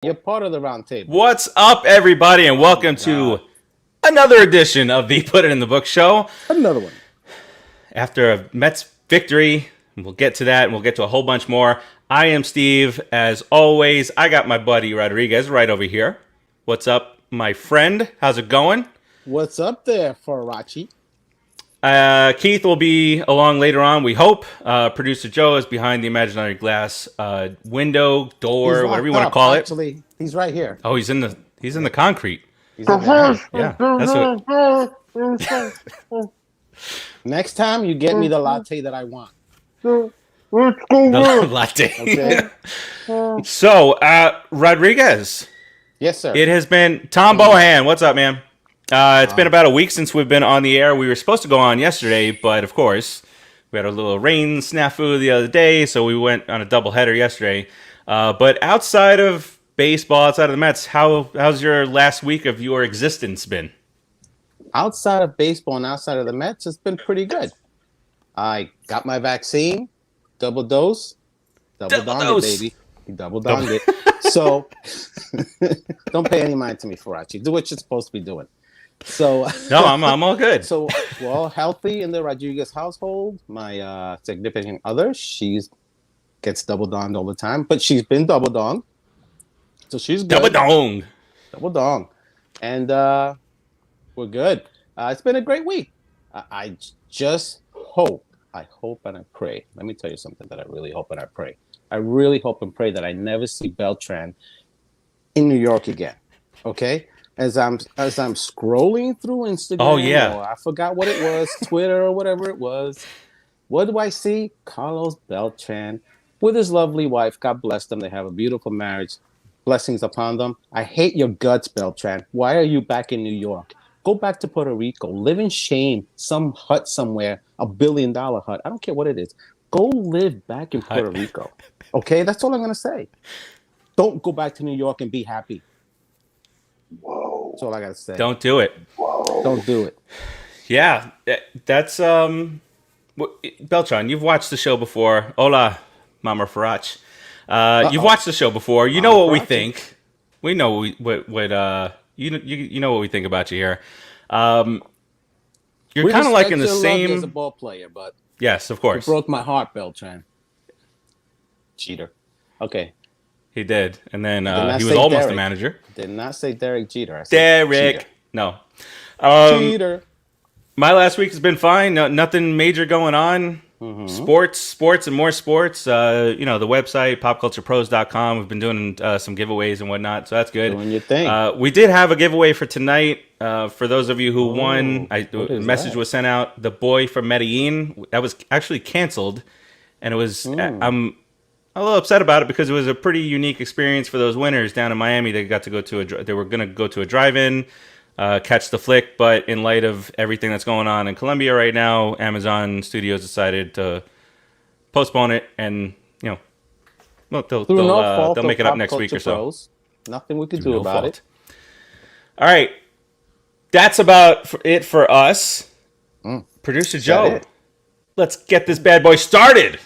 You're part of the round table. What's up, everybody, and welcome to another edition of the Put It in the Book show. Another one. After a Mets victory, we'll get to that, and we'll get to a whole bunch more. I am Steve. As always, I got my buddy Rodriguez right over here. What's up, my friend? How's it going? What's up there, Farace? Keith will be along later on, we hope. Producer Joe is behind the imaginary glass window, door, whatever you want to call it. Actually, he's right here. Oh, he's in the concrete. He's in the Yeah, that's what. Next time, you get me the latte that I want. The latte. Okay? So, Rodriguez. Yes, sir. It has been Tom Bohan. What's up, man? It's been about a week since we've been on the air. We were supposed to go on yesterday, but of course, we had a little rain snafu the other day, so we went on a doubleheader yesterday. But outside of baseball, outside of the Mets, how's your last week of your existence been? Outside of baseball and outside of the Mets, it's been pretty good. I got my vaccine, double dose, double dose, it, baby. Double donned it. So don't pay any mind to me, Farace. Do what you're supposed to be doing. So no, I'm all good. So we're all healthy in the Rodriguez household. My significant other, gets double donged all the time, but she's been double donged, so she's good. Double dong, and we're good. It's been a great week. I just hope, and I pray. Let me tell you something that I really hope and I pray. I really hope and pray that I never see Beltran in New York again. Okay. As I'm scrolling through Instagram, oh yeah, I forgot what it was, Twitter or whatever it was. What do I see? Carlos Beltran with his lovely wife. God bless them. They have a beautiful marriage. Blessings upon them. I hate your guts, Beltran. Why are you back in New York? Go back to Puerto Rico. Live in shame. Some hut somewhere, $1 billion hut. I don't care what it is. Go live back in Puerto Rico. Okay, that's all I'm gonna say. Don't go back to New York and be happy. Whoa. That's all I gotta say. Don't do it. Whoa. Don't do it. Yeah, that's Beltran, you've watched the show before. Hola, Mama Farace. You've watched the show before. You know what we think. We know what you know what we think about you here. You're kind of like in the same as a ball player, but yes, of course. You broke my heart, Beltran. Cheater. Okay. He did, and then he was almost the manager. Did not say Derek Jeter. I said Derek. Cheater. No. Cheater. My last week has been fine. Nothing major going on. Mm-hmm. Sports, and more sports. The website, PopCulturePros.com. We've been doing some giveaways and whatnot, so that's good. Doing your thing. We did have a giveaway for tonight. For those of you who won, a message was sent out. The boy from Medellin, that was actually canceled, and it was. I'm a little upset about it because it was a pretty unique experience for those winners down in Miami. They got to go to they were going to go to a drive-in, catch the flick, but in light of everything that's going on in Colombia right now, Amazon Studios decided to postpone it, and they'll make it up next week or so. Nothing we could do about it. All right, that's about it for us. Producer Joe, let's get this bad boy started.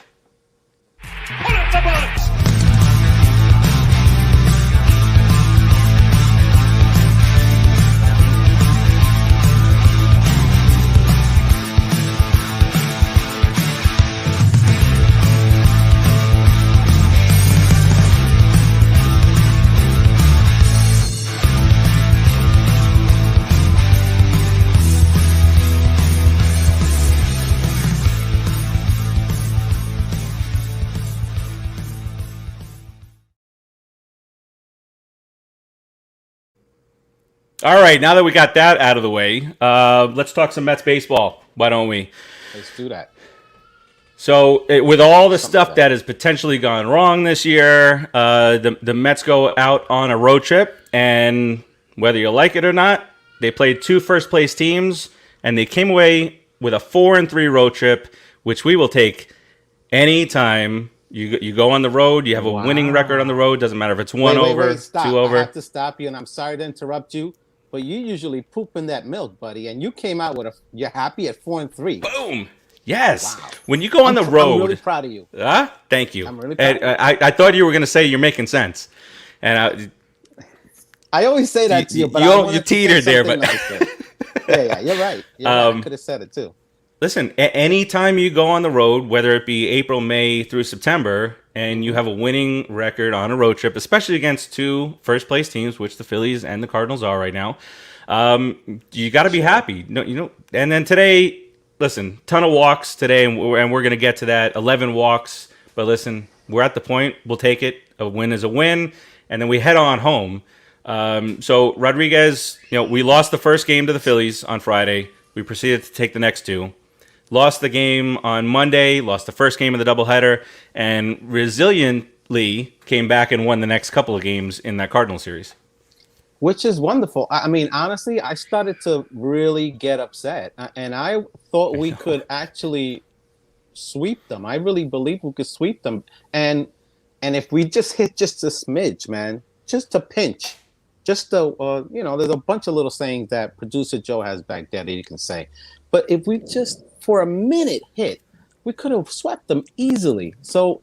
All right, now that we got that out of the way, let's talk some Mets baseball. Why don't we? Let's do that. So, with all the stuff that has potentially gone wrong this year, the Mets go out on a road trip, and whether you like it or not, they played 2 first-place teams, and they came away with a 4-3 road trip, which we will take any time. You go on the road, you have a winning record on the road, doesn't matter if it's 1 over, 2 over. I have to stop you, and I'm sorry to interrupt you. But you usually poop in that milk, buddy, and you came out with you're happy at 4-3. Boom! Yes. Wow. When you go on the road, I'm really proud of you. Thank you. I'm really proud. I thought you were going to say you're making sense, and I always say that to you, but you teetered there, but nicer. Yeah, you're right. I could have said it too. Listen, anytime you go on the road, whether it be April, May through September, and you have a winning record on a road trip, especially against two first place teams, which the Phillies and the Cardinals are right now, you got to be happy. No, and then today, listen, ton of walks today, and we're going to get to that. 11 walks, but listen, we're at the point. We'll take it. A win is a win, and then we head on home. So Rodriguez, we lost the first game to the Phillies on Friday. We proceeded to take the next two. Lost the game on Monday, lost the first game of the doubleheader, and resiliently came back and won the next couple of games in that Cardinal series. Which is wonderful. I mean, honestly, I started to really get upset, and I thought we could actually sweep them. I really believe we could sweep them, and if we just hit just a smidge, man, just a pinch, just a there's a bunch of little sayings that producer Joe has back there that he can say, but if we just for a minute hit, we could have swept them easily. So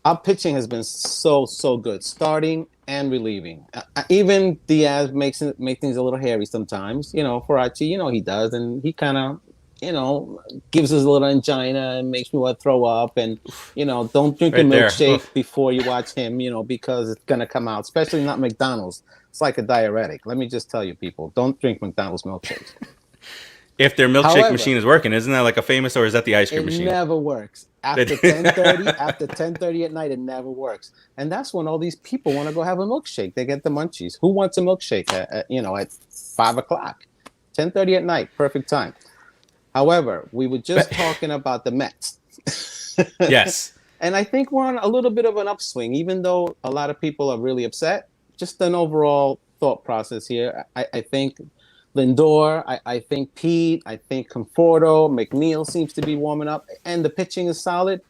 our pitching has been so good, starting and relieving. Even Diaz makes things a little hairy sometimes. Farace, he does, and he kind of, gives us a little angina and makes me want to throw up. And don't drink a milkshake before you watch him, because it's gonna come out. Especially not McDonald's. It's like a diuretic. Let me just tell you, people, don't drink McDonald's milkshakes. If their milkshake machine is working, isn't that like a famous, or is that the ice cream machine? It never works. After 10:30, after 10:30 at night, it never works. And that's when all these people want to go have a milkshake. They get the munchies. Who wants a milkshake at 5 o'clock? 10:30 at night, perfect time. However, we were just talking about the Mets. Yes. And I think we're on a little bit of an upswing, even though a lot of people are really upset. Just an overall thought process here. I think Lindor, I think Pete, I think Conforto, McNeil seems to be warming up, and the pitching is solid.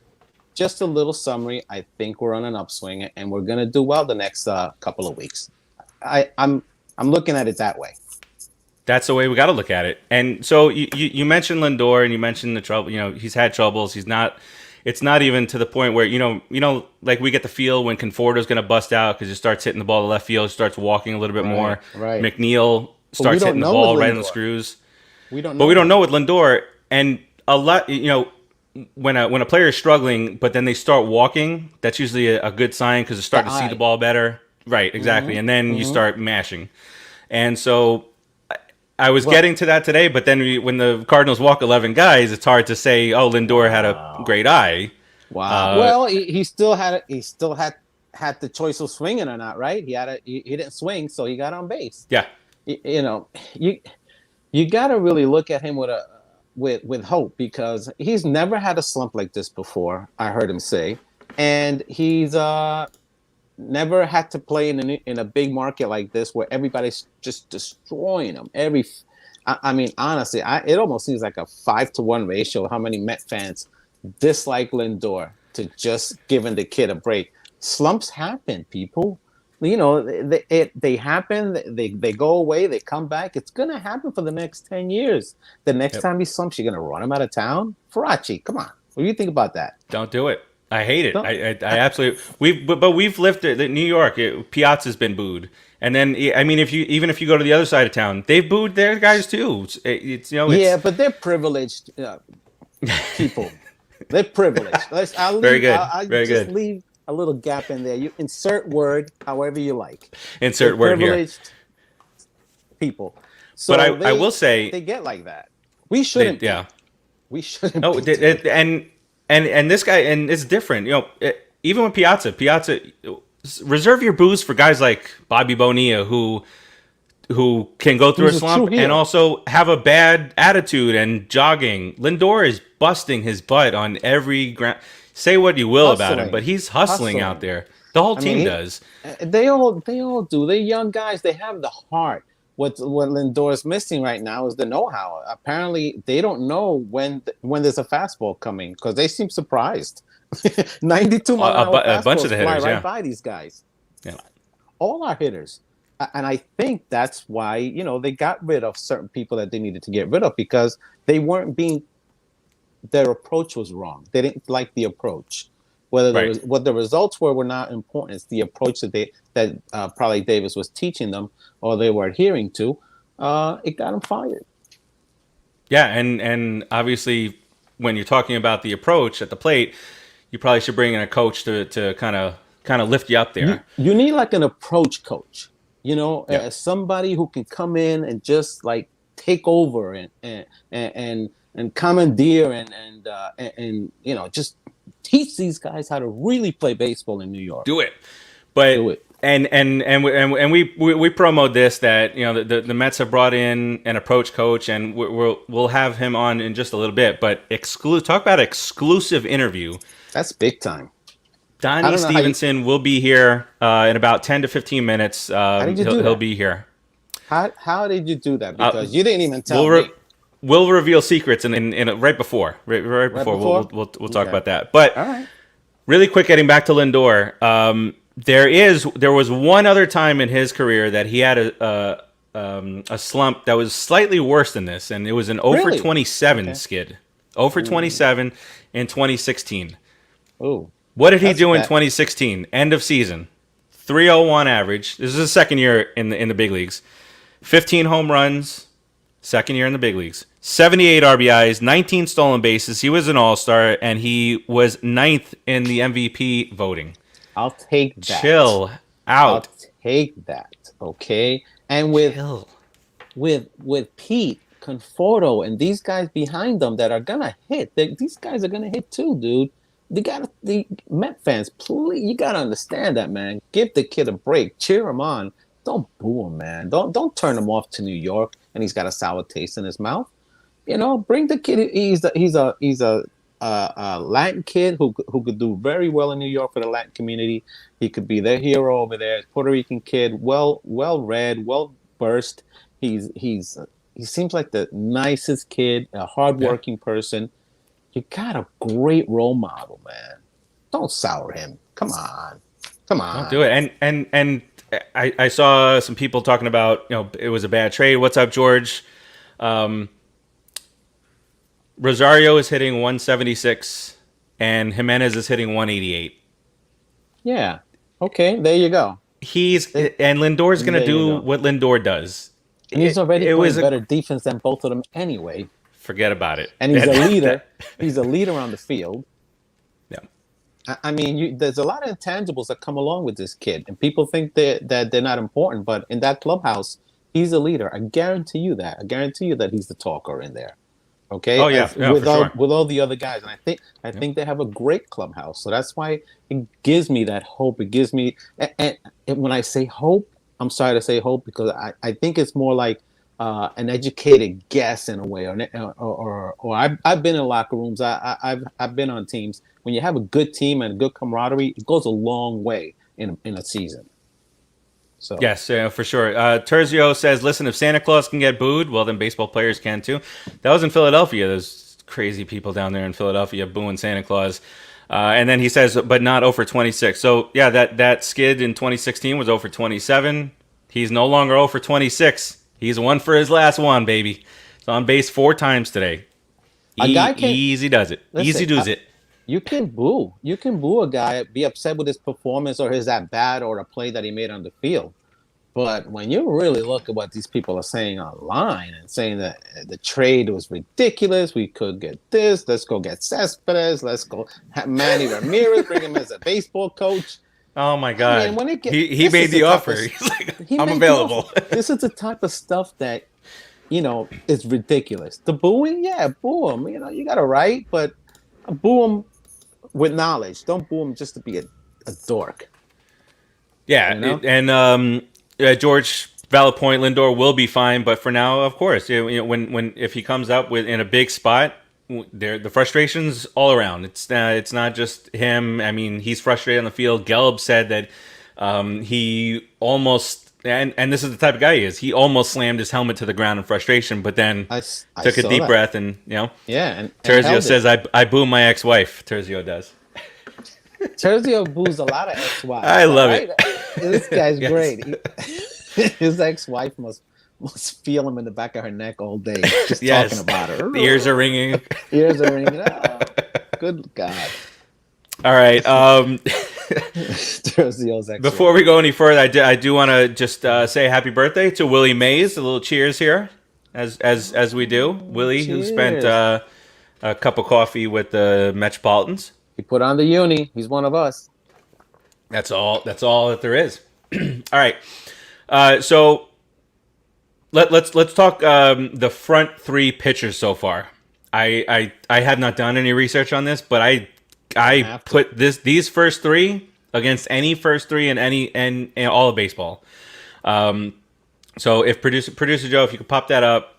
Just a little summary. I think we're on an upswing, and we're going to do well the next couple of weeks. I'm looking at it that way. That's the way we got to look at it. And so you mentioned Lindor, and you mentioned the trouble. He's had troubles. He's not. It's not even to the point where like we get the feel when Conforto's going to bust out because he starts hitting the ball to left field, starts walking a little bit more. Right. McNeil starts hitting the ball right on the screws. We don't know with Lindor. And a lot, when a player is struggling, but then they start walking, that's usually a good sign because they're starting to see the ball better. Right, exactly. Mm-hmm. And then you start mashing. And so I was getting to that today, but then when the Cardinals walk 11 guys, it's hard to say, oh, Lindor had a great eye. Wow. Well, he still had the choice of swinging or not, right? He didn't swing, so he got on base. Yeah. You got to really look at him with hope, because he's never had a slump like this before. I heard him say, and he's never had to play in a big market like this where everybody's just destroying him. I mean, honestly, it almost seems like a 5-to-1 ratio. How many Met fans dislike Lindor to just giving the kid a break? Slumps happen, people. They happen. They go away. They come back. It's gonna happen for the next 10 years. The next time he slumps, you're gonna run him out of town. Farace, come on. What do you think about that? Don't do it. I hate it. I absolutely. We've lived it. New York, Piazza's been booed, and then I mean, if you go to the other side of town, they've booed their guys too. Yeah, but they're privileged people. They're privileged. Very good. I'll Very just good. Leave a little gap in there. You insert word however you like. Insert word here. Privileged people. So but I will say they get like that. We shouldn't. Yeah. We shouldn't. No, and this guy, and it's different. Even with Piazza, reserve your booze for guys like Bobby Bonilla who can go through a slump and also have a bad attitude and jogging. Lindor is busting his butt on every ground. Say what you will about him, but he's hustling out there. The whole team does. They all do. They're young guys. They have the heart. What Lindor is missing right now is the know-how. Apparently, they don't know when there's a fastball coming, because they seem surprised. 92 mile an hour fastballs bunch of the hitters, fly right by these guys. Yeah. All our hitters. And I think that's why, they got rid of certain people that they needed to get rid of, because they weren't their approach was wrong. They didn't like the approach. Right. What the results were not important. It's the approach that probably Davis was teaching them or they were adhering to. It got him fired. Yeah, and obviously when you're talking about the approach at the plate, you probably should bring in a coach to kind of lift you up there. You need like an approach coach, Yeah. somebody who can come in and just like take over and commandeer and just teach these guys how to really play baseball in New York. Do it. But Do it. we promote this that the Mets have brought in an approach coach, and we'll have him on in just a little bit. But talk about exclusive interview. That's big time. Donnie Stevenson will be here in about 10 to 15 minutes. How did you do that? He'll be here. How did you do that? Because you didn't even tell me. We'll reveal secrets in right before. We'll talk about that. But all right. Really quick, getting back to Lindor. There was one other time in his career that he had a slump that was slightly worse than this, and it was an 0 for 27 skid. 0 for 27 in 2016. Oh. What did he do in 2016? End of season. 301 average. This is his second year in the big leagues. 15 home runs. Second year in the big leagues. 78 RBIs, 19 stolen bases. He was an all-star, and he was 9th in the MVP voting. I'll take that. Chill out. I'll take that. Okay. And with Pete Conforto and these guys behind them that are gonna hit, these guys are gonna hit too, dude. The Met fans, please, you gotta understand that, man. Give the kid a break. Cheer him on. Don't boo him, man. Don't turn him off to New York and he's got a sour taste in his mouth. Bring the kid. He's a Latin kid who could do very well in New York for the Latin community. He could be their hero over there. Puerto Rican kid, well read, well versed. He seems like the nicest kid, a hardworking person. You got a great role model, man. Don't sour him. Come on. Don't do it. And I saw some people talking about it was a bad trade. What's up, George? Rosario is hitting 176, and Jimenez is hitting 188. Yeah. Okay. There you go. And Lindor's going to do what Lindor does. And he's already playing better defense than both of them anyway. Forget about it. And he's a leader. He's a leader on the field. Yeah. I mean, there's a lot of intangibles that come along with this kid, and people think that they're not important. But in that clubhouse, he's a leader. I guarantee you that. I guarantee you that he's the talker in there. Okay. Oh yeah, with sure. all the other guys, and I think they have a great clubhouse. So that's why it gives me that hope. It gives me, and when I say hope, I'm sorry to say hope because I think it's more like an educated guess in a way, or I've been in locker rooms. I've been on teams. When you have a good team and a good camaraderie, it goes a long way in a season. So yes, for sure. Terzio says, "Listen, if Santa Claus can get booed, well, then baseball players can too." That was in Philadelphia. There's crazy people down there in Philadelphia booing Santa Claus. And then he says, "But not 0 for 26." So yeah, that skid in 2016 was 0 for 27. He's no longer 0 for 26. He's 1 for his last one, baby. He's on base 4 times today. Easy does it. Easy does it. You can boo. You can boo a guy, be upset with his performance or his at bat or a play that he made on the field. But when you really look at what these people are saying online and saying that the trade was ridiculous, we could get this, let's go get Cespedes, let's go have Manny Ramirez, bring him as a baseball coach. Oh my God! I mean, he made the offer. He's like, I'm available. This is the type of stuff that is ridiculous. The booing, yeah, boo him. You got a right, but boo him with knowledge. Don't boo him just to be a dork. Yeah, and George, valid point. Lindor will be fine, but for now, of course, if he comes up in a big spot, the frustration's all around. It's not just him. I mean, he's frustrated on the field. Gelb said that he almost and this is the type of guy he is. He almost slammed his helmet to the ground in frustration, but then took a deep breath and yeah. And Terzio says, "I boo my ex-wife." Terzio does. Terzio boos a lot of ex-wives. I love it. This guy's great. His ex-wife must feel him in the back of her neck all day, just talking about her. The ears are ringing. Ears are ringing. Oh, good God. All right. Terzio's Before we go any further, I do want to just say happy birthday to Willie Mays. A little cheers here, as we do. Willie, who spent a cup of coffee with the Metropolitans. He put on the uni. He's one of us. That's all that there is. All right. So let's talk the front three pitchers so far. I have not done any research on this, but I put these first three against any first three in any all of baseball. So if producer Joe, if you could pop that up.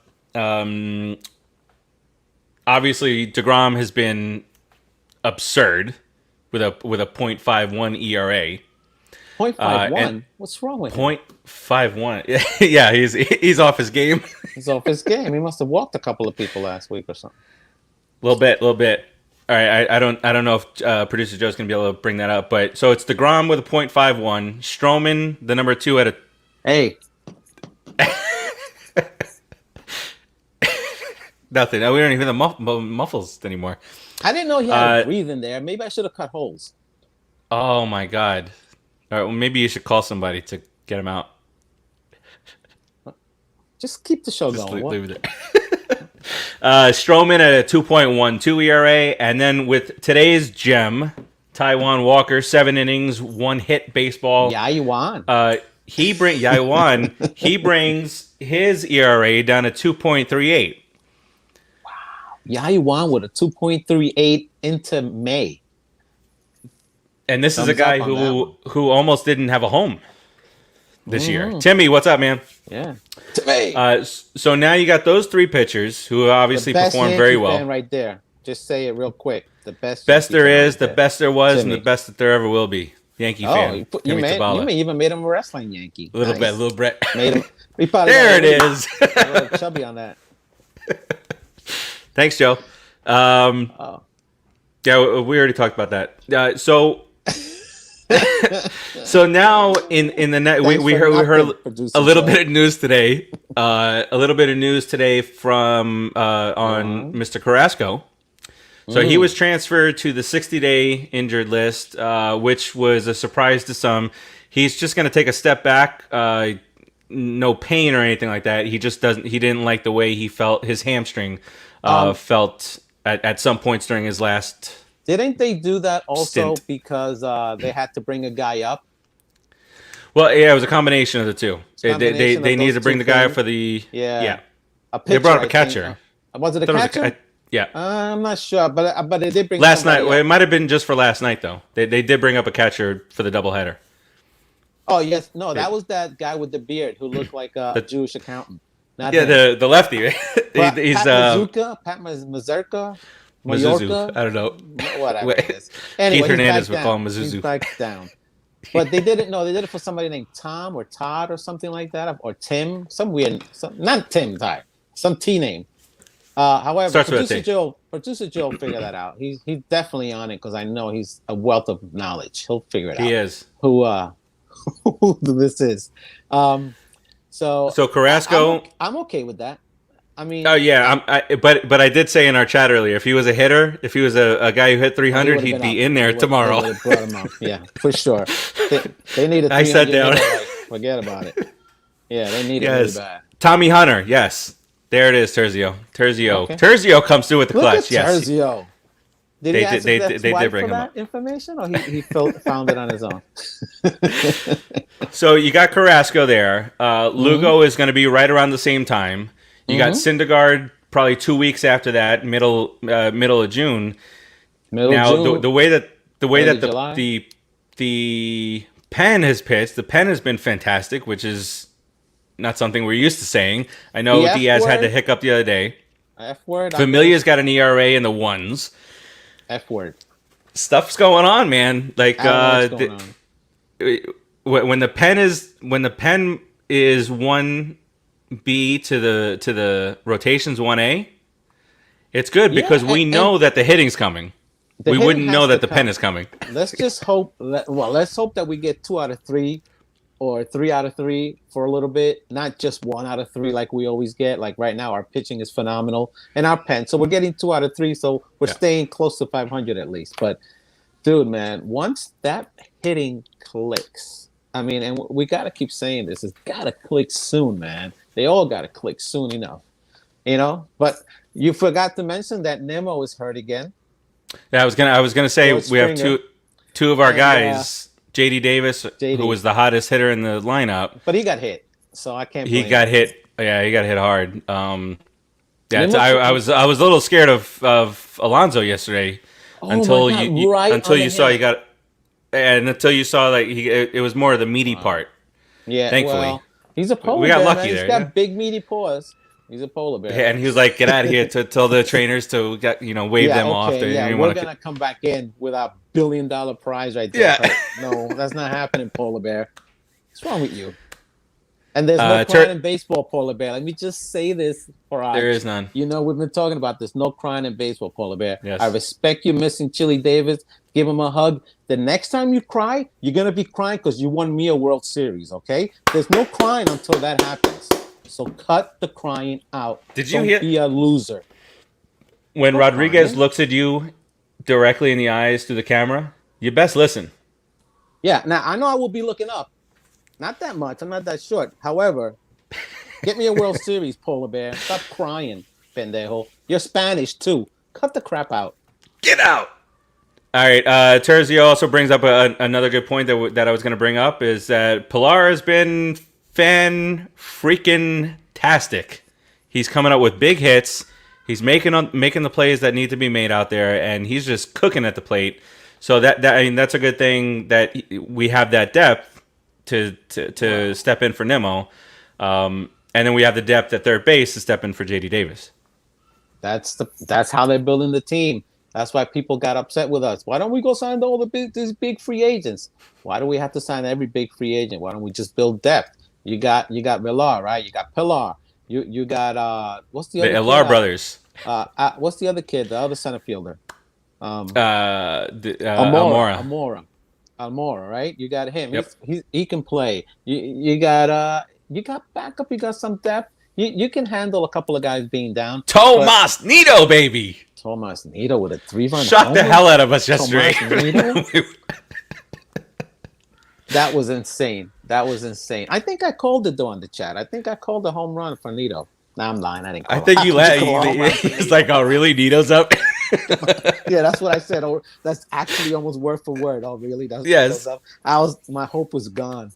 Obviously DeGrom has been absurd with a .51 ERA. 0.51. What's wrong with him? 0.51. Yeah, he's off his game. He's off his game. He must have walked a couple of people last week or something. Little bit. All right, I don't know if producer Joe's gonna be able to bring that up, but so it's DeGrom with a .51, Stroman the number 2 at a. Hey. Nothing. We don't even have the muffles anymore. I didn't know he had a breathe in there. Maybe I should have cut holes. Oh my god. All right, well maybe you should call somebody to get him out. Just keep the show going. Leave it there. Stroman at a 2.12 ERA, and then with today's gem, Taijuan Walker, 7 innings, 1 hit baseball. Yaiwan. He brings his ERA down to 2.38. Wow. Yaiwan with a 2.38 into May. And this is a guy who almost didn't have a home this year. Timmy, what's up, man? Yeah. Timmy. So now you got those 3 pitchers who obviously performed very well. Fan right there. Just say it real quick. The best there is, the best there was, Timmy. And the best that there ever will be. Yankee fan. You even made him a wrestling Yankee. A little Brett. Made him. There it is. A little chubby on that. Thanks, Joe. Yeah, we already talked about that. So now in the net, we heard a little bit of news today. A little bit of news today from on Mr. Carrasco. So he was transferred to the 60-day injured list, which was a surprise to some. He's just going to take a step back. No pain or anything like that. He just doesn't. He didn't like the way he felt. His hamstring felt at some points during his last. Didn't they do that also stint. because they had to bring a guy up? Well, yeah, it was a combination of the two. They needed to bring the guy up for the yeah. A pitcher, they brought up a catcher. Was it a catcher? Yeah. I'm not sure, but they did bring last night. Well, it might have been just for last night though. They did bring up a catcher for the doubleheader. Oh yes, no, that was that guy with the beard who looked like a Jewish accountant. The lefty. He's Pat Mazurka. Mizuzu. I don't know. Whatever it is. Anyway, Keith Hernandez would call him Mizuzu. He's back down. But they didn't know. They did it for somebody named Tom or Todd or something like that, or Tim. Not Tim. Sorry, some T name. However, producer Joe figured that out. He's definitely on it because I know he's a wealth of knowledge. He'll figure it out. He is. Who this is? So Carrasco. I'm okay with that. I mean, oh yeah, but I did say in our chat earlier, if he was a hitter, if he was a guy who hit 300, he'd be in there tomorrow. They brought him up. Yeah, for sure. They need a 300. I sat down. Forget about it. Yeah, they need it really bad. Tommy Hunter, yes, there it is. Terzio. Okay. Terzio comes through with the clutch. Yes, Terzio. Did he ask they did bring him that up. Information, or he found it on his own? So you got Carrasco there. Lugo is going to be right around the same time. You got Syndergaard probably 2 weeks after that, middle of June. The way that the pen has pitched, the pen has been fantastic, which is not something we're used to saying. I know Diaz had the hiccup the other day. F word. Familia's got an ERA in the ones. F word. Stuff's going on, man. Like when the pen is 1B to the rotations 1A, it's good because we know that the hitting's coming. We wouldn't know that the pen is coming. Let's just hope let's hope that we get 2 out of 3 or 3 out of 3 for a little bit, not just 1 out of 3 like we always get. Like right now, our pitching is phenomenal and our pen. So we're getting 2 out of 3. So we're staying close to 500 at least. But Dude, man, once that hitting clicks, I mean, and we got to keep saying this, it's got to click soon, man. They all got to click soon enough, But you forgot to mention that Nemo is hurt again. Yeah, I was gonna say we have two of our guys, JD Davis, who was the hottest hitter in the lineup, but he got hit, so I can't. He got hit. Yeah, he got hit hard. I was a little scared of Alonso yesterday until you saw he got, and until you saw that it was more of the meaty part. Yeah, thankfully, well, he's a polar bear. We got lucky there. He's got big meaty paws. He's a polar bear. Yeah, and he was like, "Get out of here!" to tell the trainers to wave them off. Yeah, we're gonna come back in with our $1 billion prize right there. Yeah, no, that's not happening, polar bear. What's wrong with you? And there's no crying in baseball, polar bear. Let me just say this for our. There is none. We've been talking about this. No crying in baseball, polar bear. Yes. I respect you missing Chili Davis. Give him a hug. The next time you cry, you're gonna be crying because you won me a World Series. Okay? There's no crying until that happens. So cut the crying out. Don't be a loser. When Rodriguez looks at you directly in the eyes through the camera, you best listen. Yeah. Now I know I will be looking up. Not that much. I'm not that short. However, get me a World Series, polar bear. Stop crying, pendejo. You're Spanish, too. Cut the crap out. Get out. All right. Terzio also brings up another good point that I was going to bring up is that Pilar has been fan-freaking-tastic. He's coming up with big hits. He's making the plays that need to be made out there, and he's just cooking at the plate. So that's a good thing that we have that depth to step in for Nemo, and then we have the depth at third base to step in for JD Davis. That's how they're building the team. That's why people got upset with us. Why don't we go sign all these big free agents? Why do we have to sign every big free agent? Why don't we just build depth? You got Villar, right? You got Pilar. You got what's the other kid? Villar brothers. What's the other kid? The other center fielder. Almora. Almora, right? You got him. Yep. He can play. You got backup. You got some depth. You can handle a couple of guys being down. Tomas Nido, baby. Tomas Nido with a 3-run. Shocked the hell out of us yesterday. That was insane. I think I called it though on the chat. I think I called a home run for Nido. Nah, I'm lying. I didn't call it. I think you laughed. It's like, oh, really? Nido's up? Yeah, that's what I said. Oh, that's actually almost word for word. Oh, really? Yes. My hope was gone.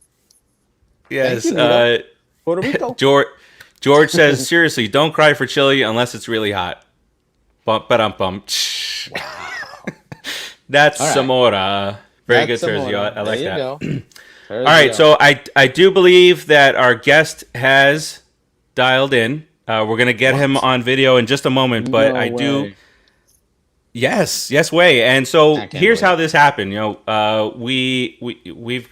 Yes. Thank you, Puerto Rico. George says, seriously, don't cry for Chile unless it's really hot. Bum. Wow. That's right. Zamora. Very good, Sergio. I like that. All right, so I do believe that our guest has dialed in. We're going to get him on video in just a moment, but no I do... way. Yes, way. And so here's how this happened. We've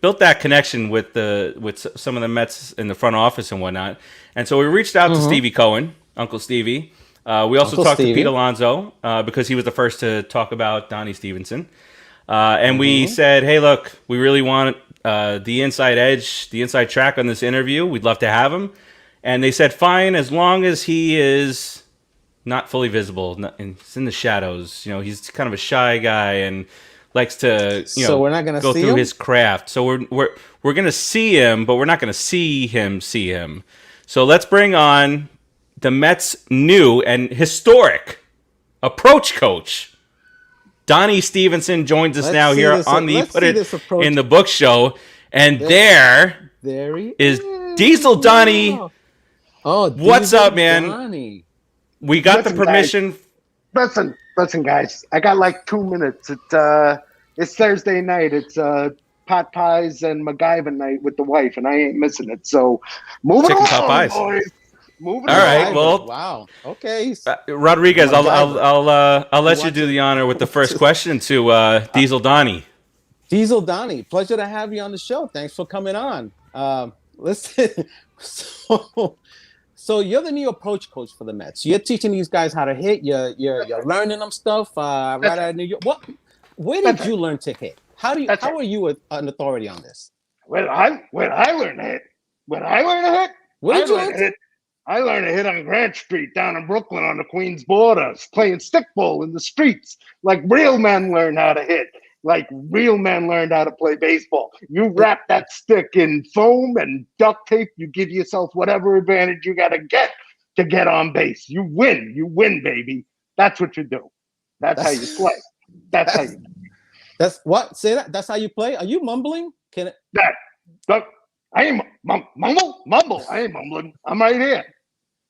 built that connection with some of the Mets in the front office and whatnot. And so we reached out to Stevie Cohen, Uncle Stevie. We also talked to Pete Alonso because he was the first to talk about Donnie Stevenson. And we said, hey, look, we really want the inside edge, the inside track on this interview. We'd love to have him. And they said, fine, as long as he is not fully visible, he's in the shadows. He's kind of a shy guy and likes to, so we're not gonna go through his craft. So we're going to see him, but we're not going to see him. So let's bring on the Mets' new and historic approach coach. Donnie Stevenson joins us now here on the Put It in the Book show. And there he is Diesel Donnie. Oh, what's up, man? Donnie. We got the permission. Guys. Listen, guys. I got like 2 minutes. It's Thursday night. It's pot pies and MacGyver night with the wife, and I ain't missing it. So moving Chicken on, pot pies. boys. Moving All right. on. Well, wow. Okay. Rodriguez, I'll let you do the honor with the first question to Diesel Donnie. Diesel Donnie, pleasure to have you on the show. Thanks for coming on. Listen, so you're the new approach coach for the Mets. You're teaching these guys how to hit. You're learning them stuff right out of New York. Where did you learn to hit? How are you an authority on this? When I learned to hit. Where did you learn to hit? I learned to hit on Grant Street down in Brooklyn on the Queens borders, playing stickball in the streets, like real men learn how to hit. Like real men learned how to play baseball. You wrap that stick in foam and duct tape, you give yourself whatever advantage you got to get on base. You win, baby. That's what you do. That's how you play. That's how you. That's what? Say that. That's how you play. Are you mumbling? Can it? That I ain't mumble. I ain't mumbling. I'm right here.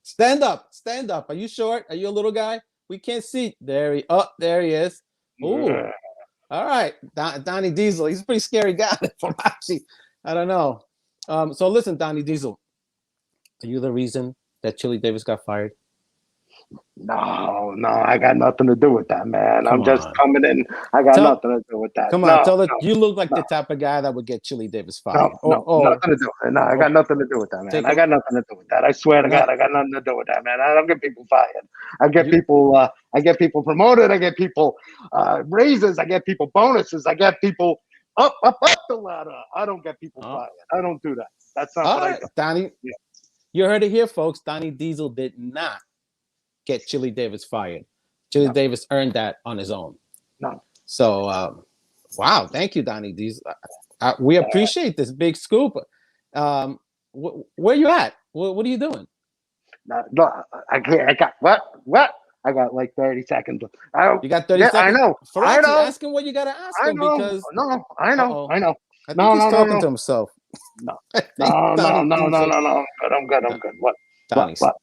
Stand up. Are you short? Are you a little guy? We can't see. There he is. Ooh. All right, Donnie Diesel. He's a pretty scary guy. I don't know. So listen, Donnie Diesel. Are you the reason that Chili Davis got fired? No, I got nothing to do with that, man. I'm just coming in. I got nothing to do with that. Come on, tell you look like the type of guy that would get Chili Davis fired. Nothing to do with it. No, I got nothing to do with that, man. I got nothing to do with that. I swear to God, I got nothing to do with that, man. I don't get people fired. I get people promoted. I get people raises. I get people bonuses. I get people up the ladder. I don't get people fired. I don't do that. That's not what I do. Donnie, you heard it here, folks. Donnie Diesel did not get Chili Davis fired. Chili Davis earned that on his own. No. So, wow. Thank you, Donnie Diesel. We appreciate this big scoop. Where you at? What are you doing? No, I can't. I got what? I got like 30 seconds. You got 30 seconds? I know. I know. Ask him what you got to ask him because... I know. I think he's talking to himself. No. I'm good. What? Donnie, what?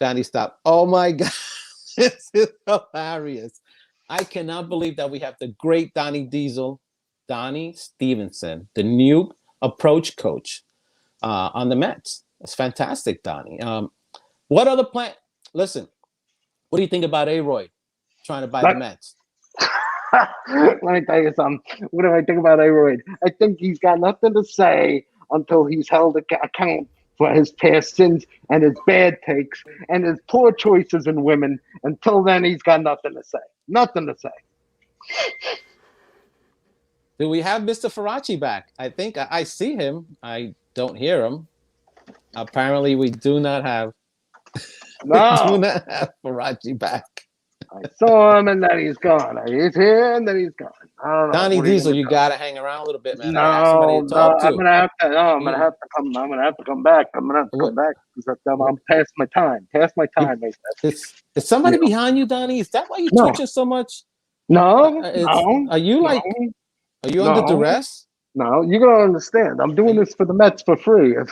Donnie, stop. Oh my God. This is hilarious. I cannot believe that we have the great Donnie Diesel, Donnie Stevenson, the new approach coach on the Mets. It's fantastic, Donnie. What other plan? Listen, what do you think about A-Roy trying to buy the Mets? Let me tell you something. What do I think about A-Roy? I think he's got nothing to say until he's held account for his past sins and his bad takes and his poor choices in women. Until then, he's got nothing to say. Nothing to say. Do we have Mr. Farace back? I think I see him. I don't hear him. Apparently, we do not have. No. We do not have Farace back. I saw him and then he's gone. He's here and then he's gone. I don't know. Donnie Diesel, you gotta hang around a little bit, man. I'm gonna have to come back. I'm gonna have to come back because I'm past my time. Is somebody behind you, Donnie? Is that why you're twitching so much? No. Are you under duress? No, you gotta understand. I'm doing this for the Mets for free. If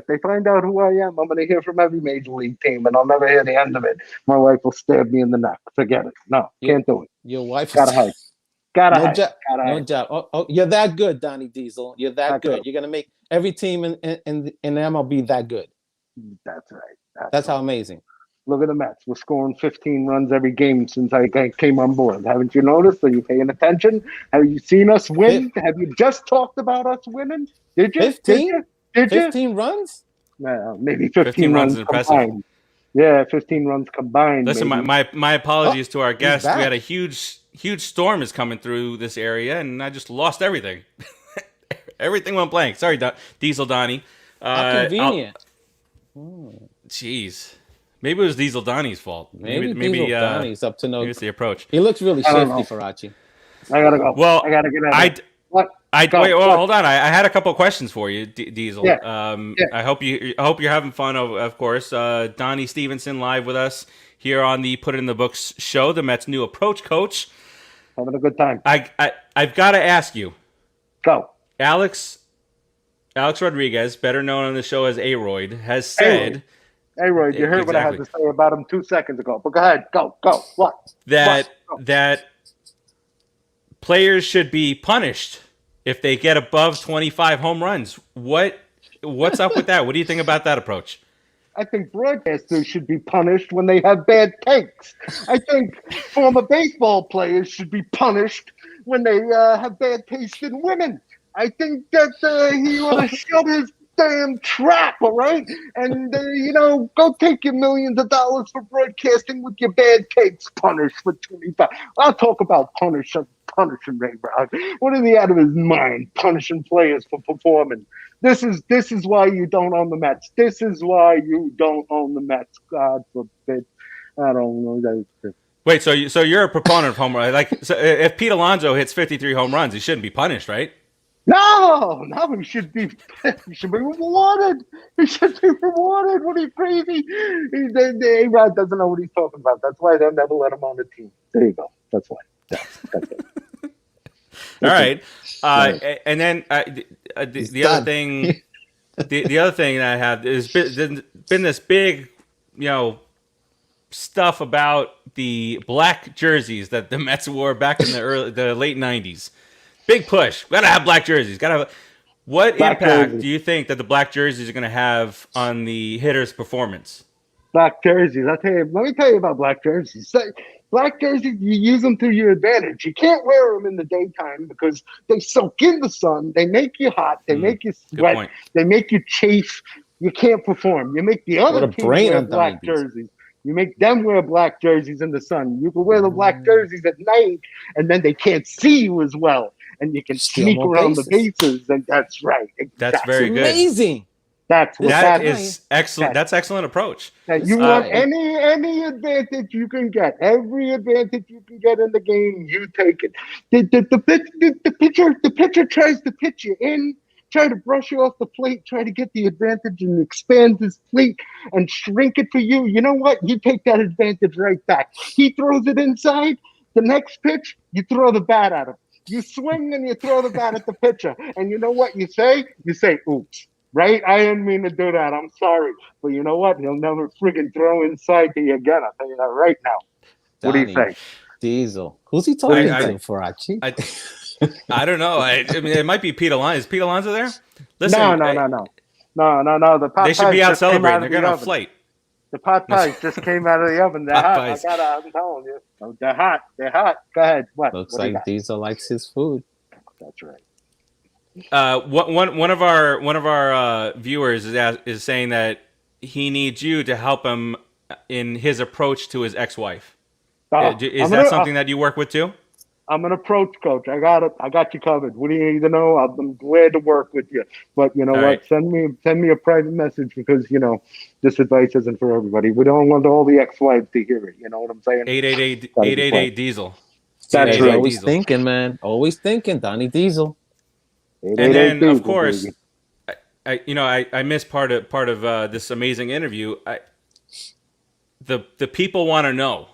they find out who I am, I'm gonna hear from every major league team, and I'll never hear the end of it. My wife will stab me in the neck. Forget it. No, can't do it. Your wife gotta hide. No job. Oh, you're that good, Donnie Diesel. You're that good. You're gonna make every team in MLB that good. That's right. That's how amazing. Look at the Mets. We're scoring 15 runs every game since I came on board. Haven't you noticed? Are you paying attention? Have you seen us win? Have you just talked about us winning? Did you? 15? 15 runs? No, maybe 15 runs is impressive. Combined. Yeah, 15 runs combined. Listen, my apologies to our guests. We had a huge storm is coming through this area, and I just lost everything. Everything went blank. Sorry, Diesel Donnie. How convenient. Jeez. Maybe it was Diesel Donnie's fault. Maybe Diesel Donnie's up to no. Here's the approach. He looks really shifty, Farace. I gotta go. Well, I gotta get out. What? Wait, hold on. I had a couple of questions for you, Diesel. Yeah. I hope you're having fun. Of course, Donnie Stevenson live with us here on the Put It in the Books show, the Mets' new approach coach. Having a good time. I've got to ask you. Go. Alex Rodriguez, better known on the show as A-Royd, has said. A-Royd, you heard what I had to say about him 2 seconds ago. But go ahead. Go. What? That players should be punished if they get above 25 home runs. What's up with that? What do you think about that approach? I think broadcasters should be punished when they have bad takes. I think former baseball players should be punished when they have bad taste in women. I think that he ought to shut his damn trap, all right? And, go take your millions of dollars for broadcasting with your bad takes. Punished for 25. I'll talk about punishing Ray Brown. What is he out of his mind punishing players for performing? This is why you don't own the Mets. This is why you don't own the Mets. God forbid. I don't know. Wait, so you're a proponent of home run? Like, so if Pete Alonso hits 53 home runs, he shouldn't be punished, right? No, he should be rewarded. He should be rewarded. What are you crazy? The A-Rod doesn't know what he's talking about. That's why they'll never let him on the team. There you go. That's why. That's it. All right. And then the other thing, the other thing that I have is been this big, stuff about the black jerseys that the Mets wore back in the late 90s. Big push. Gotta have black jerseys. What black impact jerseys do you think that the black jerseys are going to have on the hitter's performance? Black jerseys. Let me tell you about black jerseys. Black jerseys, you use them to your advantage. You can't wear them in the daytime because they soak in the sun. They make you hot. They make you sweat. They make you chafe. You can't perform. You make the other team wear black jerseys. You make them wear black jerseys in the sun. You can wear the black jerseys at night, and then they can't see you as well. And you can sneak around the bases, and that's right. That's very good. Amazing. That is excellent. That's excellent approach. You want any advantage you can get, every advantage you can get in the game, you take it. The pitcher tries to pitch you in, try to brush you off the plate, try to get the advantage and expand his plate and shrink it for you. You know what? You take that advantage right back. He throws it inside. The next pitch, you throw the bat at him. You swing and you throw the bat at the pitcher. And you know what you say? You say, oops, right? I didn't mean to do that. I'm sorry. But you know what? He'll never friggin' throw inside to you again. I'll tell you that right now. Donnie, what do you say? Diesel. Who's he talking to, Farace? I don't know. I mean, it might be Pete Alonso. Is Pete Alonso there? Listen, No. The pot they should be out celebrating. They're going on a flight. The pot pies just came out of the oven. They're hot. I'm telling you. They're hot. Go ahead. What? Looks like Diesel likes his food. That's right. One of our viewers is saying that he needs you to help him in his approach to his ex-wife. Is that something that you work with too? I'm an approach coach. I got it. I got you covered. What do you need to know? I'm glad to work with you. But you know what? Right. Send me a private message because this advice isn't for everybody. We don't want all the ex-wives to hear it. You know what I'm saying? 888 Diesel. That's right. Always thinking, man. Always thinking, Donnie Diesel. And then Diesel, of course, I missed part of this amazing interview. The people want to know: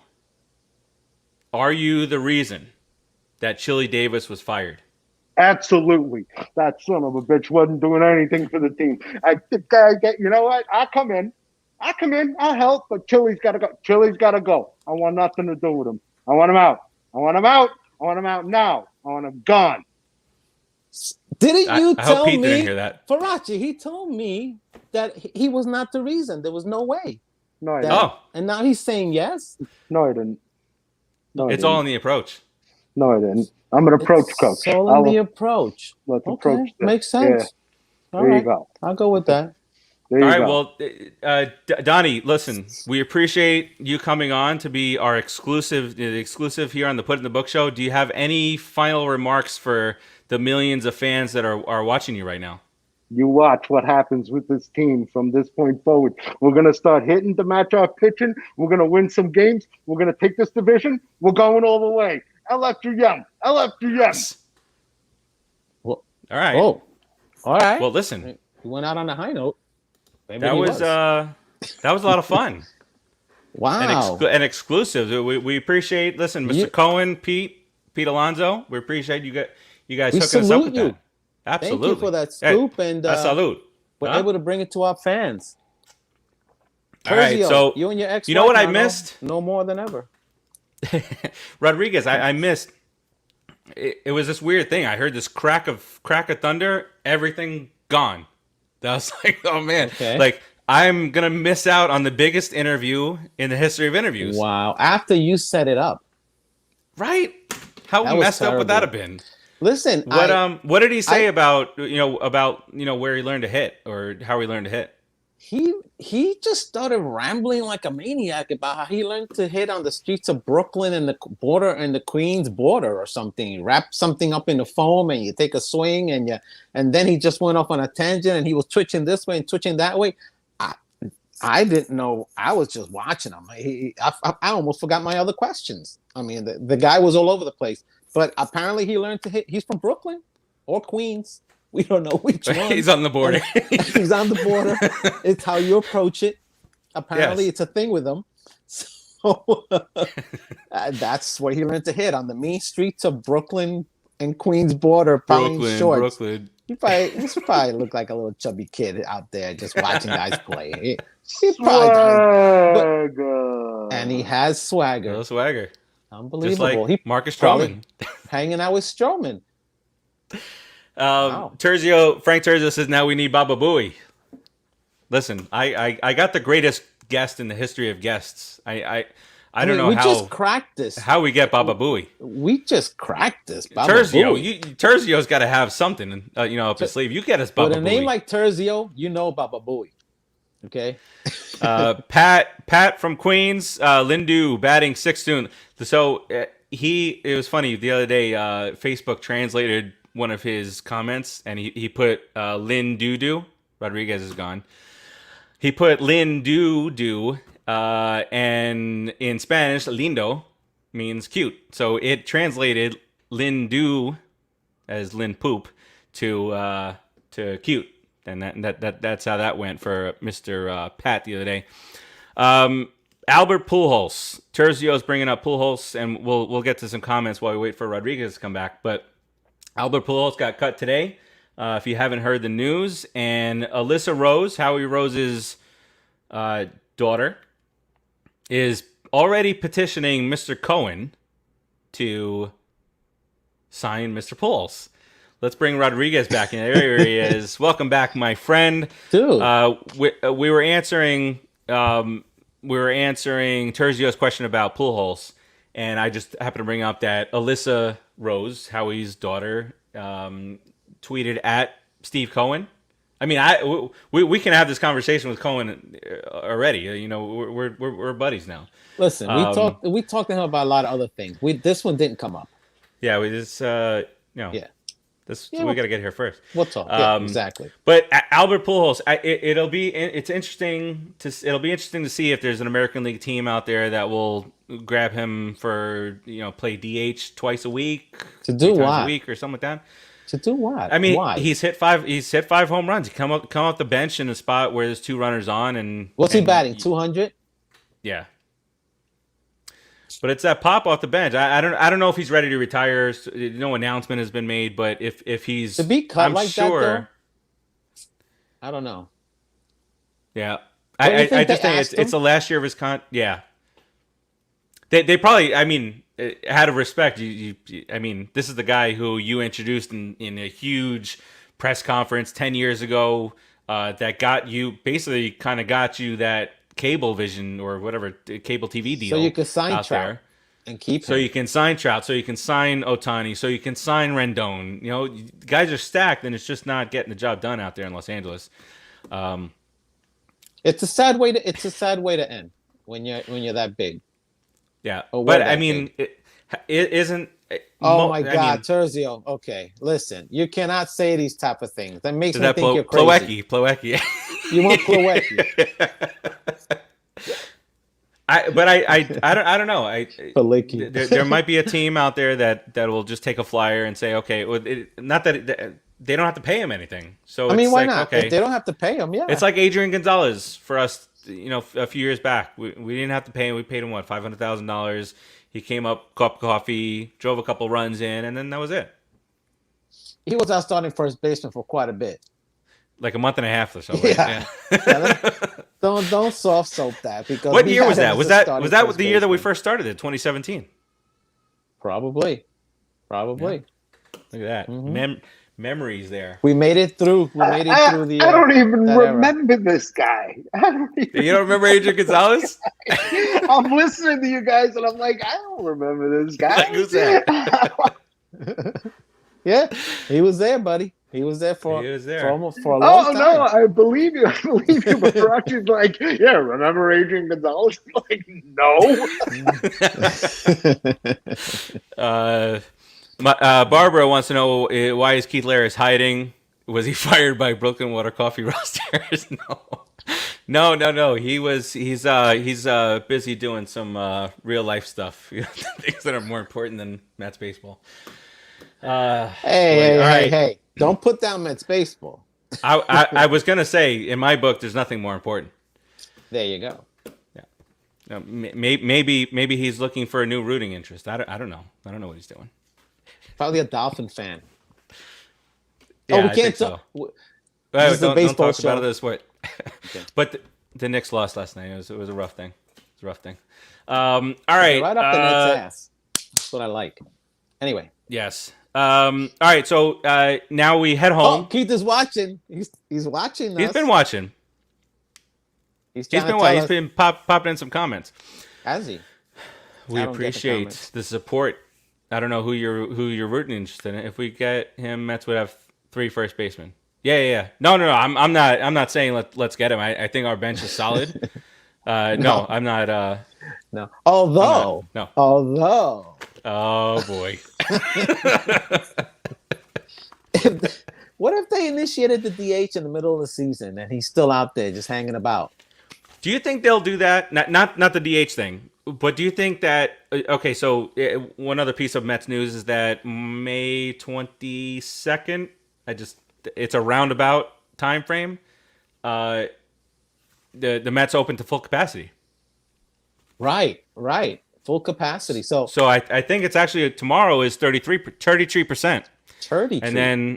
are you the reason that Chili Davis was fired? Absolutely. That son of a bitch wasn't doing anything for the team. You know what? I'll come in. I'll help, but Chili's got to go. I want nothing to do with him. I want him out. I want him out now. I want him gone. Didn't you tell hope Pete me? Didn't hear that. Farace, he told me that he was not the reason. There was no way. No, I didn't. And now he's saying yes? No, I didn't. It's all in the approach. No, I didn't. I'm an approach coach. It's all in the approach. Let's approach this. Makes sense. Yeah. There you go. I'll go with that. There you go. Well, Donnie, listen, we appreciate you coming on to be our exclusive here on the Put in the Book show. Do you have any final remarks for the millions of fans that are watching you right now? You watch what happens with this team from this point forward. We're going to start hitting to match our pitching. We're going to win some games. We're going to take this division. We're going all the way. LFGM. Well, all right. Oh, all right. Well, listen. We went out on a high note. Maybe that was a lot of fun. Wow. And exclusive. We appreciate. Listen, Mr. Cohen, Pete Alonso. We appreciate you guys hooking us up with that. Absolutely. Thank you for that scoop and salute. We're able to bring it to our fans. All right, so you and your ex. You know what I missed? No more than ever. Rodriguez, I missed. It was this weird thing. I heard this crack of thunder. Everything gone. I was like, oh man, like I'm gonna miss out on the biggest interview in the history of interviews. Wow! After you set it up, right? How messed up would that have been? Listen, what did he say about where he learned to hit or how he learned to hit? he just started rambling like a maniac about how he learned to hit on the streets of Brooklyn and the border and the Queens border or something. He wrapped something up in the foam and you take a swing and then he just went off on a tangent and he was twitching this way and twitching that way. I didn't know. I was just watching him. I almost forgot my other questions. I mean, the guy was all over the place, but apparently he learned to hit. He's from Brooklyn or Queens. We don't know which one. He's on the border. He's on the border. It's how you approach it. Apparently, It's a thing with him. So that's where he learned to hit, on the mean streets of Brooklyn and Queens border, pounding shorts. Brooklyn. He probably looked like a little chubby kid out there just watching guys play. He probably and he has swagger. A little swagger. Unbelievable. Just like Marcus Stroman. Hanging out with Stroman. Wow. Frank Terzio says, now we need Baba Booey. Listen, I got the greatest guest in the history of guests. I don't know how we just cracked this. How we get Baba Booey? We just cracked this. Terzio's got to have something, up his sleeve. You get us Baba Booey. With a name like Terzio, you know Baba Booey. Okay. Pat from Queens, Lindu batting sixth soon. So it was funny the other day. Facebook translated one of his comments and he put Lin Dudu. Rodriguez is gone. He put Lin Dudu. And in Spanish, lindo means cute. So it translated lindu as Lin Poop to cute. And that's how that went for Mr. Pat the other day. Albert Pujols. Terzio's bringing up Pujols, and we'll get to some comments while we wait for Rodriguez to come back. But Albert Pujols got cut today, if you haven't heard the news. And Alyssa Rose, Howie Rose's daughter, is already petitioning Mr. Cohen to sign Mr. Pujols. Let's bring Rodriguez back in. There he is. Welcome back, my friend. Dude, we were answering Terzio's question about Pujols, and I just happened to bring up that Alyssa Rose, Howie's daughter, tweeted at Steve Cohen. I mean, we can have this conversation with Cohen already. We're buddies now. Listen, we talked to him about a lot of other things. This one didn't come up. Yeah, we just we got to get here first. We'll talk. Yeah, exactly. But Albert Pujols, it'll be interesting to see if there's an American League team out there that will grab him for play DH twice a week, to do what, a week or something like that. To do what? I mean, why? He's hit five home runs. He come off the bench in a spot where there's two runners on, and what's he batting? 200. Yeah. But it's that pop off the bench. I don't know if he's ready to retire. No announcement has been made, but if he's to be cut I'm like sure, that, though, I don't know. Yeah, I just think it's the last year of his Yeah, they probably. I mean, out of respect, I mean, this is the guy who you introduced in a huge press conference 10 years ago. That got you that cable vision or whatever cable TV deal. So you can sign Trout and keep him. So you can sign Trout. So you can sign Ohtani. So you can sign Rendon. Guys are stacked, and it's just not getting the job done out there in Los Angeles. It's a sad way to end when you're that big. Yeah, but I mean, it isn't. Oh my God, Terzio. Okay, listen, you cannot say these type of things. That makes me think you're crazy. Plawecki. You want Plawecki? I don't know. There might be a team out there that will just take a flyer and say, okay, not that they don't have to pay him anything. So I mean, why not? Okay, if they don't have to pay him, yeah. It's like Adrian Gonzalez for us. A few years back, we didn't have to pay him. We paid him $500,000. He came up, cup of coffee, drove a couple runs in, and then that was it. He was our starting first baseman for quite a bit. Like a month and a half or so. Right? Yeah. Don't soft soap that, because what year was that? Was that the year that we first started it? 2017. Probably. Yeah. Look at that. Mm-hmm. Memories there. We made it through. I don't even remember this guy. You don't remember Adrian Gonzalez? I'm listening to you guys, and I'm like, I don't remember this guy. Like, who's that? Yeah, he was there, buddy. He was there for He was there. for almost for a long time. No, I believe you. But Farace's like, yeah, remember Adrian Gonzalez? I'm like, no. Barbara wants to know why is Keith Larris hiding? Was he fired by Brooklyn Water Coffee Roasters? No. He's busy doing some real life stuff, things that are more important than Mets baseball. Hey! Don't put down Mets baseball. I was gonna say, in my book, there's nothing more important. There you go. Yeah, maybe he's looking for a new rooting interest. I don't know. I don't know what he's doing. Probably a Dolphin fan. Yeah, we can't talk. This is a baseball don't talk show. about this. What? Okay. But the Knicks lost last night. It was a rough thing. It's a rough thing. All right. Right up the Nets' ass. That's what I like. Anyway. Yes. All right. So now we head home. Oh, Keith is watching. He's watching us. He's been watching. He's been popping in some comments. Has he? We appreciate the support. I don't know who you're rooting interested in. If we get him, Mets would have 3 first basemen. Yeah. No. I'm not saying let's get him. I think our bench is solid. No, I'm not. No. Although. Oh boy. What if they initiated the DH in the middle of the season and he's still out there just hanging about? Do you think they'll do that? Not the DH thing, but do you think that? Okay, so one other piece of Mets news is that May 22nd. It's a roundabout time frame. The Mets open to full capacity. Right. Full capacity. So I think it's actually tomorrow is 33%. 33. And then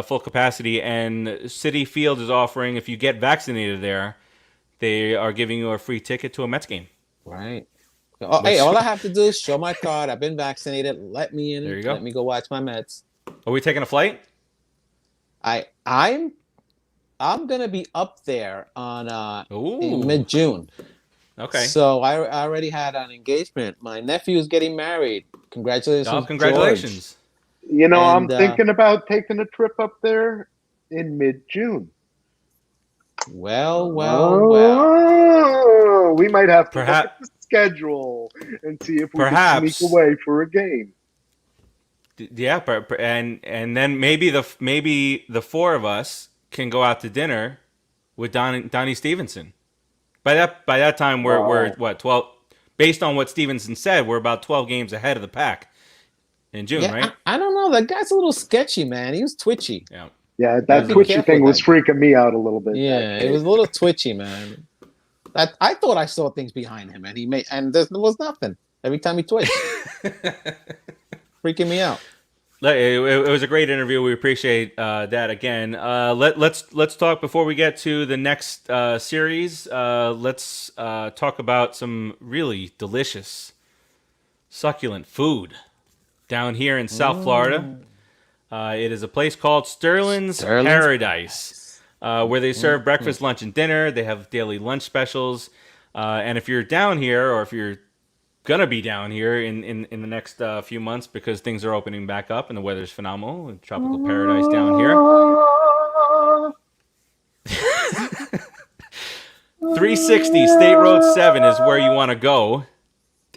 full capacity. And Citi Field is offering, if you get vaccinated there, they are giving you a free ticket to a Mets game. Right. Hey, all I have to do is show my card. I've been vaccinated. Let me in. There you go. Let me go watch my Mets. Are we taking a flight? I'm gonna be up there on in mid-June. Okay. So I already had an engagement. My nephew is getting married. Congratulations! Oh, congratulations! George. I'm thinking about taking a trip up there in mid-June. Well. We might have to perhaps look at the schedule and see if we can sneak away for a game. Yeah, and then maybe the 4 of us can go out to dinner with Donnie Stevenson. By that time we're what 12? Based on what Stevenson said, we're about 12 games ahead of the pack in June, right? I don't know. That guy's a little sketchy, man. He was twitchy. Yeah, that twitchy thing was freaking me out a little bit. Yeah, it was a little twitchy, man. I thought I saw things behind him, and there was nothing every time he twitched. Freaking me out. It was a great interview. We appreciate that again. Let's talk before we get to the next series. Let's talk about some really delicious, succulent food down here in South Florida. It is a place called Sterling's Paradise, where they serve breakfast, lunch, and dinner. They have daily lunch specials. And if you're down here, or if you're going to be down here in the next few months, because things are opening back up and the weather's phenomenal, and tropical paradise down here. 360 State Road 7 is where you want to go.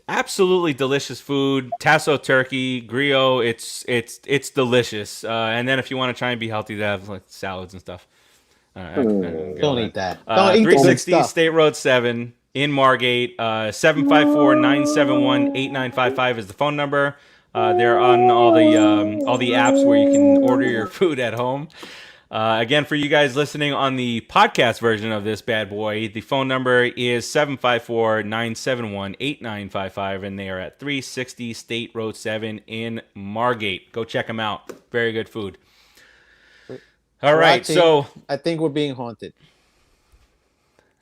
Absolutely delicious food. Tasso turkey, griot. It's delicious. And then if you want to try and be healthy, they have like salads and stuff. Don't eat that. Don't eat 360 State Road 7 in Margate. 754-971-8955 is the phone number. They're on all the apps where you can order your food at home. Again, for you guys listening on the podcast version of this bad boy, the phone number is 754-971-8955, and they are at 360 State Road 7 in Margate. Go check them out. Very good food. All right, so I think we're being haunted.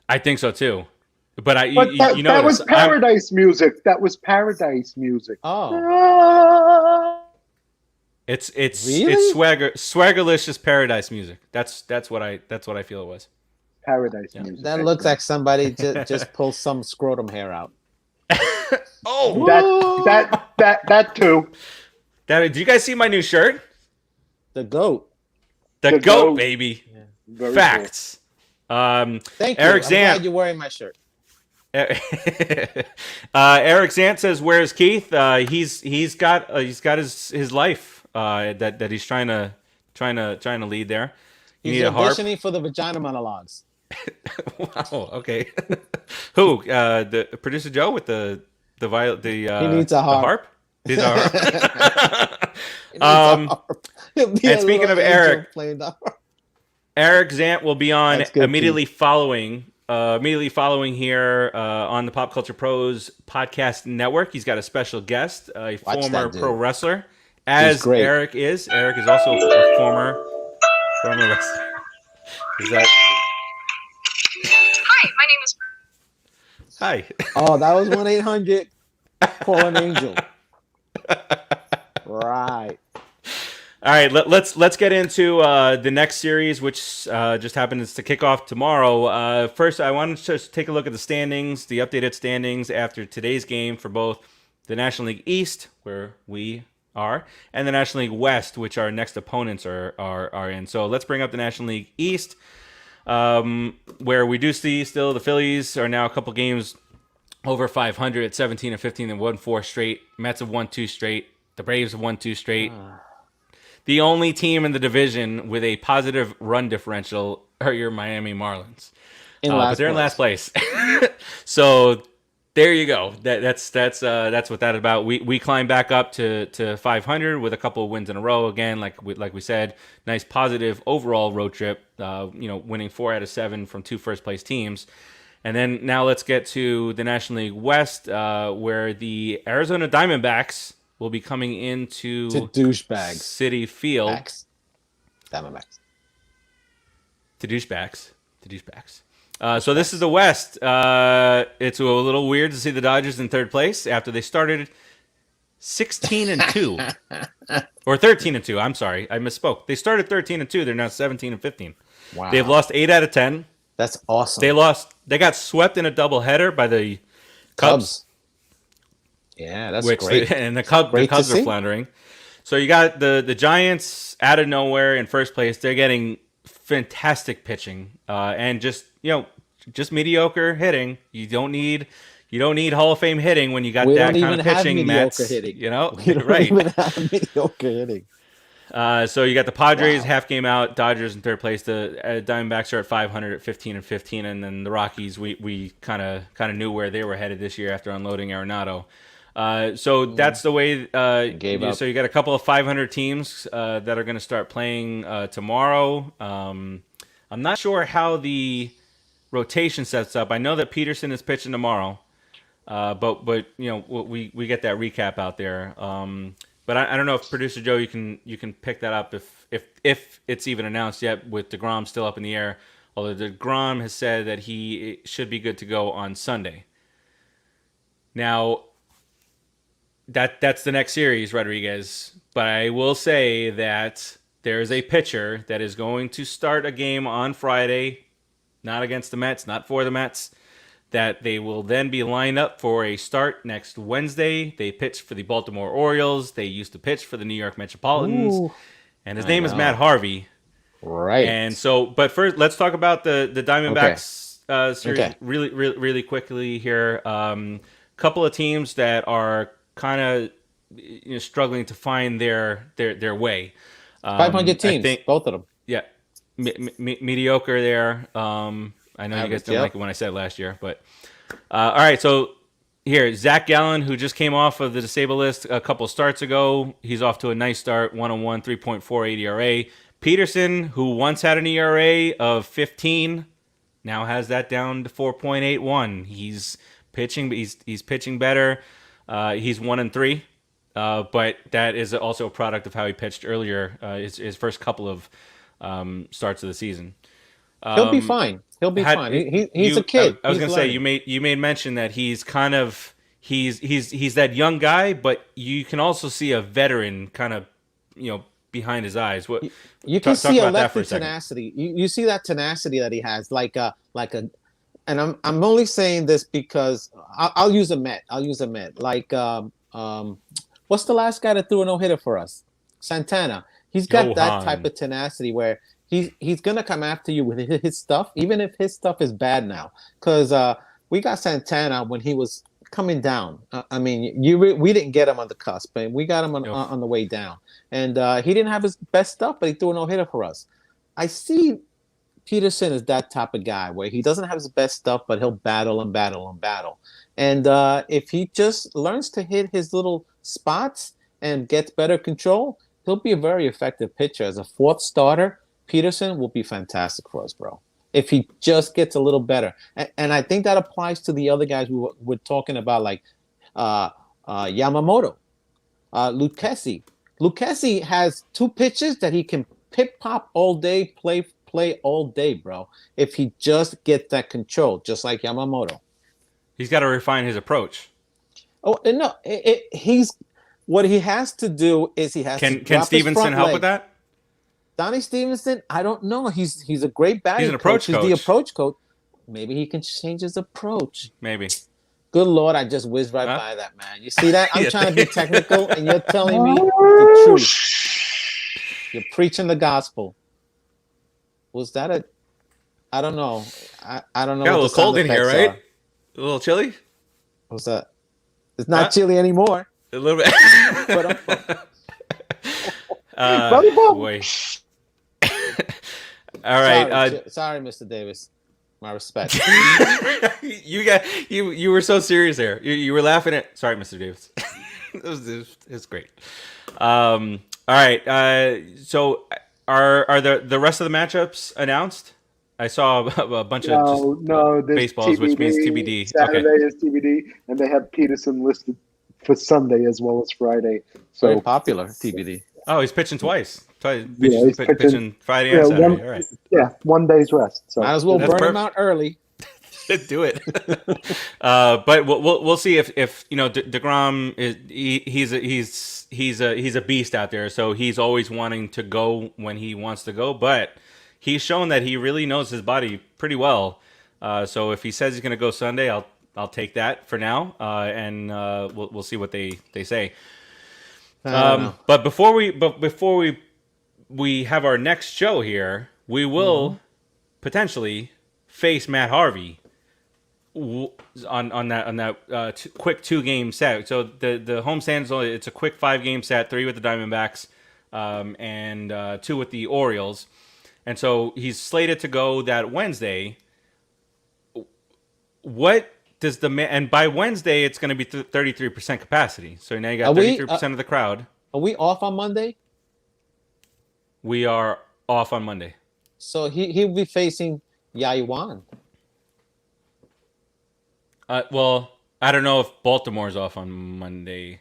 I think so too. But that was paradise music. That was paradise music. Oh. It's really? It's swaggerlicious paradise music. That's what I feel it was. Paradise music. That looks like somebody just pulled some scrotum hair out. Oh, that too. Did you guys see my new shirt? The goat. The goat, baby. Yeah. Facts. Thank you. Eric I'm Zant. glad you're wearing my shirt. Eric Zant says, "Where's Keith? He's got his life that he's trying to lead there. You He's need a harp. auditioning for the vagina monologues. Wow. Okay. Who? The producer Joe with the he needs a harp. He needs a harp. He needs a harp. And speaking of Eric, playing the harp. Eric Zant will be on immediately Keith. following here on the Pop Culture Pros podcast network. He's got a special guest, a former pro wrestler, as Eric is. Eric is also a former wrestler. Is that? Hi, my name is. Hi. Oh, that was 1-800. Call an angel. Right. All right, let's get into the next series, which just happens to kick off tomorrow. First, I wanted to just take a look at the standings, the updated standings after today's game for both the National League East, where we are, and the National League West, which our next opponents are in. So let's bring up the National League East, where we do see still the Phillies are now a couple games over 500 at 17-15 and won 4 straight. Mets have won 2 straight. The Braves have won 2 straight. The only team in the division with a positive run differential are your Miami Marlins. But they're in last place. So there you go. That's what that's about. We climb back up to 500 with a couple of wins in a row again. Like we said, nice positive overall road trip. Winning 4 out of 7 from 2 first place teams. And then now let's get to the National League West, where the Arizona Diamondbacks will be coming into douchebags City Field. Diamondbacks. To douchebags. So this is the West. It's a little weird to see the Dodgers in third place after they started 16-2 or 13-2. I'm sorry, I misspoke. They started 13-2. They're now 17-15. Wow. They've lost 8 out of 10. That's awesome. They got swept in a doubleheader by the Cubs. Yeah, that's great. And the Cubs are floundering. So you got the Giants out of nowhere in first place. They're getting fantastic pitching and just mediocre hitting. You don't need Hall of Fame hitting when you got that kind of pitching. Mediocre hitting. We don't right. Even have mediocre hitting. So you got the Padres half game out, Dodgers in third place. The Diamondbacks are at 500 at 15-15, and then the Rockies we kind of knew where they were headed this year after unloading Arenado. So that's the way. So you got a couple of 500 teams that are going to start playing tomorrow. I'm not sure how the rotation sets up. I know that Peterson is pitching tomorrow, but we get that recap out there. But I don't know if producer Joe, you can pick that up if it's even announced yet with DeGrom still up in the air. Although DeGrom has said that he should be good to go on Sunday. Now, that's the next series, Rodriguez. But I will say that there is a pitcher that is going to start a game on Friday, not against the Mets, not for the Mets, that they will then be lined up for a start next Wednesday. They pitched for the Baltimore Orioles. They used to pitch for the New York Metropolitans. Ooh, and his name is Matt Harvey. Right. And so, but first, let's talk about the Diamondbacks series really quickly here. Couple of teams that are kind of struggling to find their way. 500 teams, both of them. Yeah, mediocre there. I know you guys didn't like it when I said it last year, but all right. So here, Zach Gallen, who just came off of the disabled list a couple starts ago, he's off to a nice start, 1-1, 3.48 ERA. Peterson, who once had an ERA of 15, now has that down to 4.81. He's pitching, he's pitching better. He's 1-3, but that is also a product of how he pitched earlier, his first couple of starts of the season. He'll be fine. He's a kid. I was going to say you made mention that he's kind of he's that young guy, but you can also see a veteran kind of behind his eyes. What you can see a lefty tenacity. You see that tenacity that he has, like a. And I'm only saying this because I'll use a Met. Like what's the last guy that threw a no hitter for us? Santana. He's got that type of tenacity where he's gonna come after you with his stuff, even if his stuff is bad now. Because we got Santana when he was coming down. I mean, we didn't get him on the cusp, but we got him on the way down. And he didn't have his best stuff, but he threw a no-hitter for us. I see Peterson is that type of guy where he doesn't have his best stuff, but he'll battle and battle and battle. And if he just learns to hit his little spots and gets better control, he'll be a very effective pitcher. As a fourth starter, Peterson will be fantastic for us, bro. If he just gets a little better. And I think that applies to the other guys we were talking about, like Yamamoto, Lucchesi. Lucchesi has 2 pitches that he can pop all day, play all day, bro. If he just gets that control, just like Yamamoto. He's got to refine his approach. Oh, no. What he has to do is he has to Can Stevenson help with that? Donnie Stevenson, I don't know. He's a great batting He's an approach coach. He's the approach coach. Maybe he can change his approach. Maybe. Good Lord, I just whizzed by that, man. You see that? I'm trying to be technical, and you're telling me the truth. You're preaching the gospel. Was that I don't know. I don't know. Got a little cold in here, right? A little chilly? What's that? It's not chilly anymore. A little bit. Boy. All right. Sorry, Mr. Davis. My respect. You were so serious there. You were laughing at. Sorry, Mr. Davis. it was great. All right. So are the rest of the matchups announced? I saw a bunch of baseballs, TBD, which means TBD. Saturday is TBD, and they have Peterson listed for Sunday as well as Friday. So very popular TBD. Oh, he's pitching twice. He's pitching Friday and Saturday. All right. Yeah, 1 day's rest. So might as well burn him out early. Do it. But we'll see if DeGrom is he's a beast out there. So he's always wanting to go when he wants to go. But he's shown that he really knows his body pretty well. So if he says he's going to go Sunday, I'll take that for now. And we'll see what they say. But before we have our next show here, we will potentially face Matt Harvey on that quick 2-game set. So the homestand it's a quick 5-game set, 3 with the Diamondbacks, and 2 with the Orioles, and so he's slated to go that Wednesday. What does and by Wednesday it's going to be 33% capacity. So now you got 33% of the crowd. Are we off on Monday? We are off on Monday. So he'll be facing Yaiwan. Well, I don't know if Baltimore's off on Monday.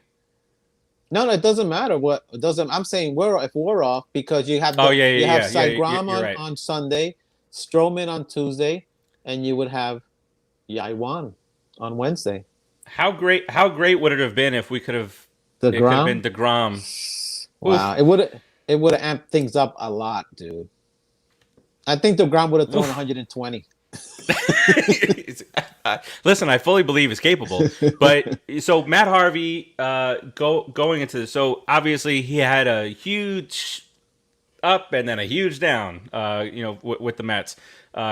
No, it doesn't matter. I'm saying if we're off because you have Saigram on Sunday, Stroman on Tuesday, and you would have Yaiwan on Wednesday. How great would it have been if we could have DeGrom? It could have been DeGrom. Wow, it would have amped things up a lot, dude. I think DeGrom would have thrown 120. Listen, I fully believe he's capable. But so Matt Harvey going into this, so obviously he had a huge up and then a huge down. With the Mets.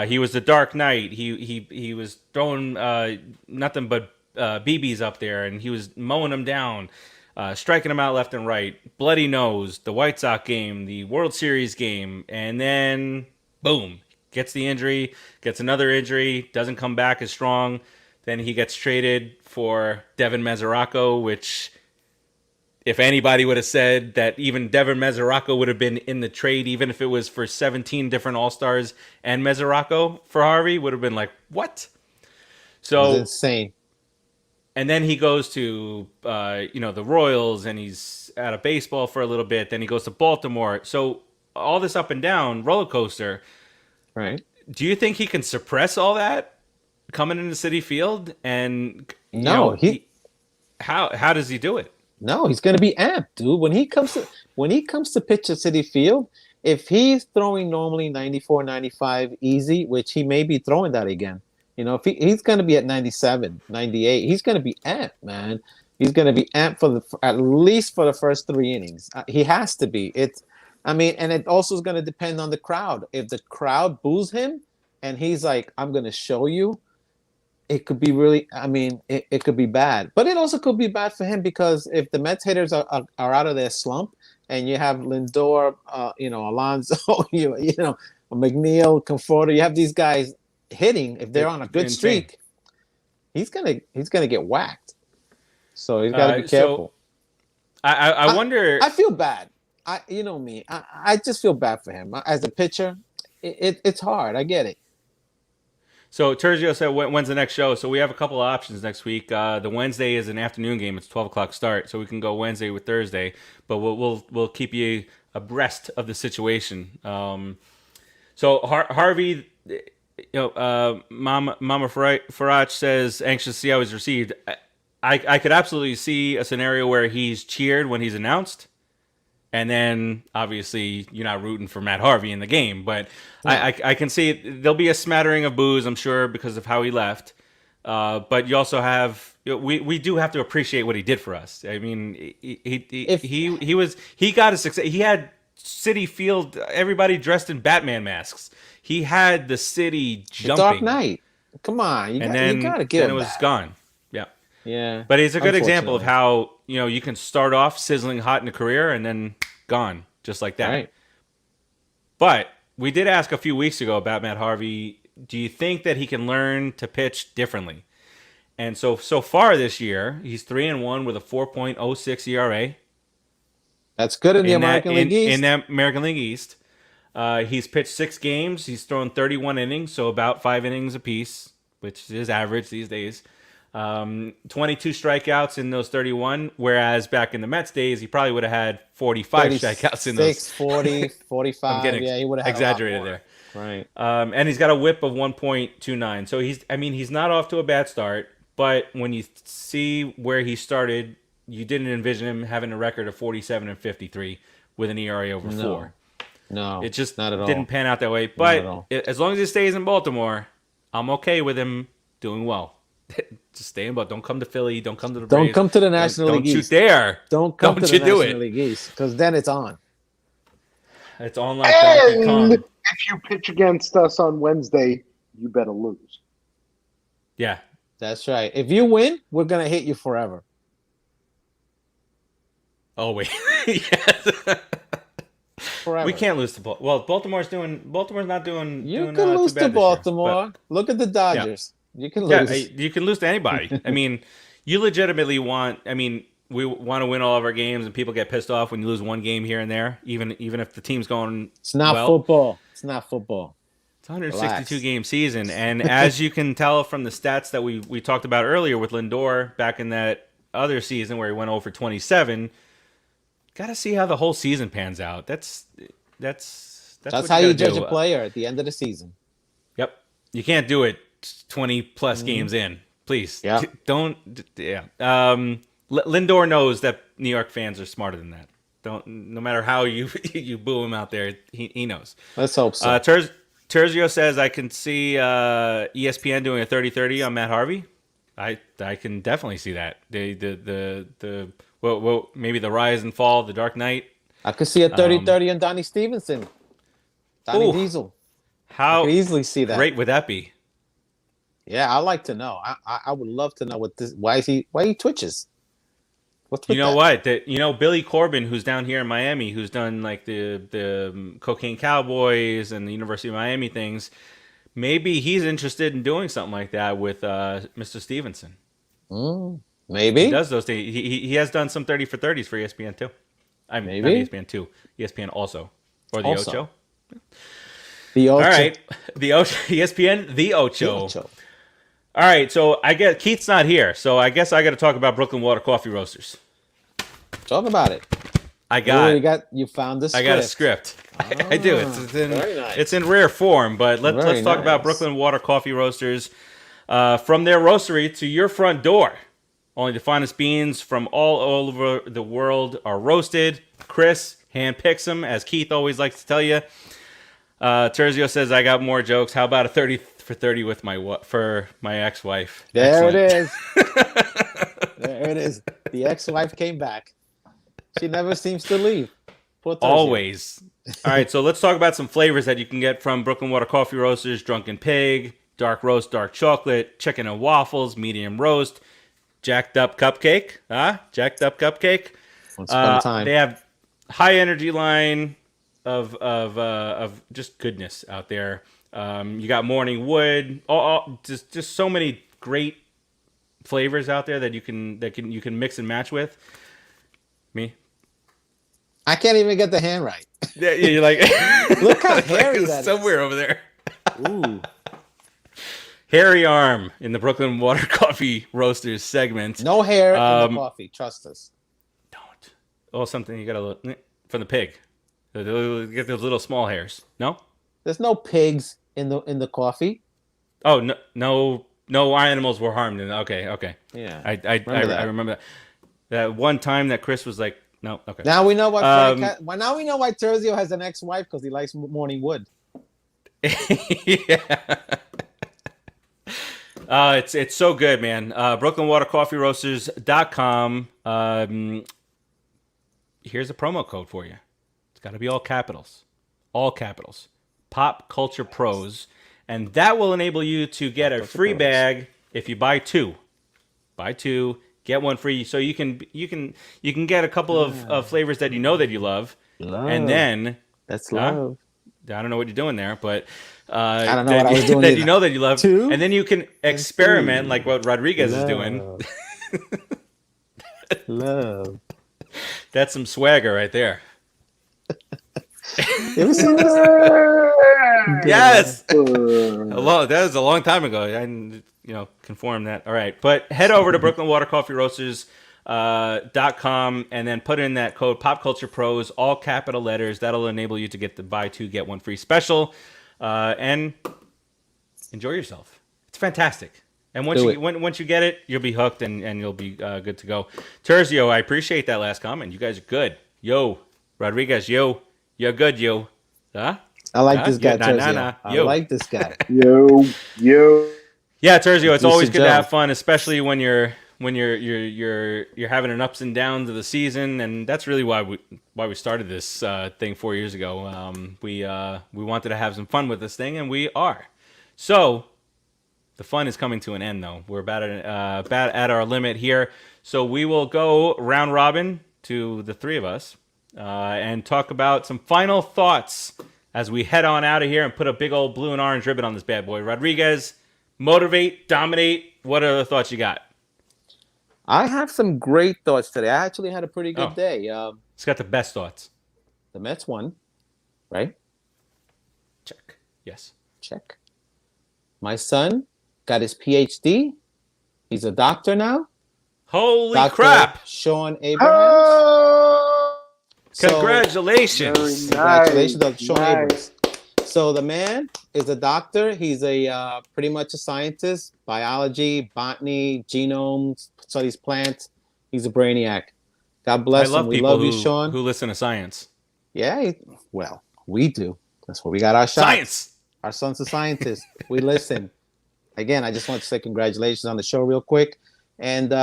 He was the Dark Knight. He was throwing nothing but BBs up there, and he was mowing them down, striking them out left and right. Bloody nose, the White Sox game, the World Series game, and then boom, gets the injury, gets another injury, doesn't come back as strong. Then he gets traded for Devin Mesoraco, which if anybody would have said that even Devin Mesoraco would have been in the trade, even if it was for 17 different All-Stars and Mesoraco for Harvey, would have been like, what? So it's insane. And then he goes to, the Royals, and he's out of baseball for a little bit. Then he goes to Baltimore. So all this up and down roller coaster. Right. Do you think he can suppress all that coming into Citi Field? And how does he do it? No, he's going to be amped, dude. When he comes to pitch at Citi Field, if he's throwing normally 94, 95 easy, which he may be throwing that again. If he's going to be at 97, 98, he's going to be amped, man. He's going to be amped at least for the first 3 innings. He has to be. I mean, and it also is going to depend on the crowd. If the crowd boos him and he's like, I'm going to show you, it could be really, I mean, it could be bad. But it also could be bad for him because if the Mets hitters are out of their slump and you have Lindor, Alonso, McNeil, Conforto, you have these guys hitting, if they're on a good streak, he's gonna get whacked. So he's got to be careful. So I wonder. I feel bad. You know me. I just feel bad for him as a pitcher. It's hard. I get it. So Terzio said, when's the next show? So we have a couple of options next week. The Wednesday is an afternoon game. It's 12 o'clock start, so we can go Wednesday with Thursday. But we'll keep you abreast of the situation. So Harvey, Mama Farace says, anxious to see how he's received. I could absolutely see a scenario where he's cheered when he's announced. And then, obviously, you're not rooting for Matt Harvey in the game. But no. I can see there'll be a smattering of boos, I'm sure, because of how he left. But you also have... We do have to appreciate what he did for us. I mean, he got a success. He had Citi Field, everybody dressed in Batman masks. He had the city jumping. The Dark Knight. Come on. You got to give him it was that. Gone. Yeah. But it's a good example of how, you can start off sizzling hot in a career and then gone, just like that. Right. But we did ask a few weeks ago about Matt Harvey, do you think that he can learn to pitch differently? And so far this year, he's 3-1 with a 4.06 ERA. That's good in the American League East. In the American League East. He's pitched 6 games. He's thrown 31 innings, so about 5 innings apiece, which is average these days. 22 strikeouts in those 31, whereas back in the Mets days, he probably would have had 45 strikeouts in those. 40, 45. I'm getting he would have exaggerated there. Right. And he's got a whip of 1.29. So he's not off to a bad start, but when you see where he started, you didn't envision him having a record of 47 and 53 with an ERA over 4. No, it just not at all. Didn't pan out that way. But as long as he stays in Baltimore, I'm okay with him doing well. Just stay in, but don't come to Philly. Don't come to the Braves. Don't come to the National League East. Don't shoot there. Don't come to the National League East, because then it's on. It's on like Donkey Kong. If you pitch against us on Wednesday, you better lose. Yeah, that's right. If you win, we're gonna hate you forever. Oh wait, yes. Forever. We can't lose to Baltimore. Well, Baltimore's not doing. You can lose to Baltimore. Year, look at the Dodgers. Yeah. You can lose. Yeah, you can lose to anybody. I mean, you legitimately want. I mean, we want to win all of our games, and people get pissed off when you lose one game here and there, even if the team's going. It's not football. It's not football. It's a 162 game season, and as you can tell from the stats that we talked about earlier with Lindor back in that other season where he went over 27. Got to see how the whole season pans out. That's how you judge a player at the end of the season. Yep, you can't do it 20 plus games in. Please, don't. Yeah, Lindor knows that New York fans are smarter than that. No matter how you boo him out there, he knows. Let's hope so. Terzio says I can see ESPN doing a 30-30 on Matt Harvey. I can definitely see that. Well, maybe the rise and fall of the Dark Knight. I could see a 30-30 on Donnie Stevenson. Donnie Diesel. How I could easily see that. Great would that be? Yeah, I'd like to know. I would love to know why he twitches. What's with what? Billy Corbin, who's down here in Miami, who's done like the Cocaine Cowboys and the University of Miami things. Maybe he's interested in doing something like that with Mr. Stevenson. Maybe he does those things. He has done some 30 for 30s for ESPN too. I mean, maybe not ESPN 2, ESPN also, or the Ocho. The Ocho. All right, the Ocho, ESPN, the Ocho. All right, so I guess Keith's not here, so I guess I got to talk about Brooklyn Water Coffee Roasters. Talk about it. You found the script. I got a script. I do. It's in rare form, but let's talk about Brooklyn Water Coffee Roasters. From their roastery to your front door. Only the finest beans from all over the world are roasted. Chris handpicks them, as Keith always likes to tell you. Terzio says, I got more jokes. How about a 30 for 30 with my ex-wife? There it is. There it is. The ex-wife came back. She never seems to leave. Always. All right, so let's talk about some flavors that you can get from Brooklyn Water Coffee Roasters: Drunken Pig, Dark Roast, Dark Chocolate, Chicken and Waffles, Medium Roast, Jacked Up Cupcake. Jacked Up Cupcake. Once upon a time. They have high energy line of just goodness out there. You got Morning Wood. Just so many great flavors out there that you can mix and match with. Me. I can't even get the hand right. Yeah, you're like, look how hairy that is. Somewhere over there. Ooh. Hairy arm in the Brooklyn Water Coffee Roasters segment. No hair in the coffee. Trust us. Don't. Oh, something you got to from the pig. Get those little small hairs. No. There's no pigs in the coffee. Oh no animals were harmed in. Okay. Yeah. I remember that. That one time that Chris was like, no. Okay. Now we know why. Now we know why Terzio has an ex-wife, because he likes Morning Wood. Yeah. It's so good, man. BrooklynWaterCoffeeRoasters.com. Here's a promo code for you. It's got to be all capitals. All capitals. PopCulturePros. And that will enable you to get a free bag if you buy two. Buy two, get one free. So you can get a couple of flavors that you know that you love. And then that's love. I don't know what you're doing there, but I don't know what I was doing that either. you know that you love. Two? And then you can experiment like what Rodriguez is doing. Love. That's some swagger right there. Yes. That was a long time ago. I conform that. All right. But head over to BrooklynWaterCoffeeRoasters.com and then put in that code PopCulturePros, all capital letters. That'll enable you to get the buy two, get one free special. And enjoy yourself. It's fantastic. And once you get it, you'll be hooked and you'll be good to go. Terzio, I appreciate that last comment. You guys are good. Yo, Rodriguez, yo. You're good, yo. Huh? I like this guy, Terzio. I like this guy. Yo. Yeah, Terzio, it's always good to have fun, especially when you're having an ups and downs of the season, and that's really why we started this thing 4 years ago. We wanted to have some fun with this thing, and we are. So the fun is coming to an end, though. We're about at our limit here, so we will go round robin to the three of us and talk about some final thoughts as we head on out of here and put a big old blue and orange ribbon on this bad boy. Rodriguez, motivate, dominate. What other thoughts you got? I have some great thoughts today. I actually had a pretty good day. It's got the best thoughts. The Mets won, right? Check. Yes. Check. My son got his PhD. He's a doctor now. Holy Dr. crap! Sean Abrahams. Congratulations. Congratulations, Dr. Sean Abrahams. So the man is a doctor. He's a pretty much a scientist, biology, botany, genome, studies plants. He's a brainiac. God bless him. We love you, Sean. Who listen to science. Yeah, well, we do. That's where we got our shots. Science. Our son's a scientist. We listen. Again, I just want to say congratulations on the show real quick. And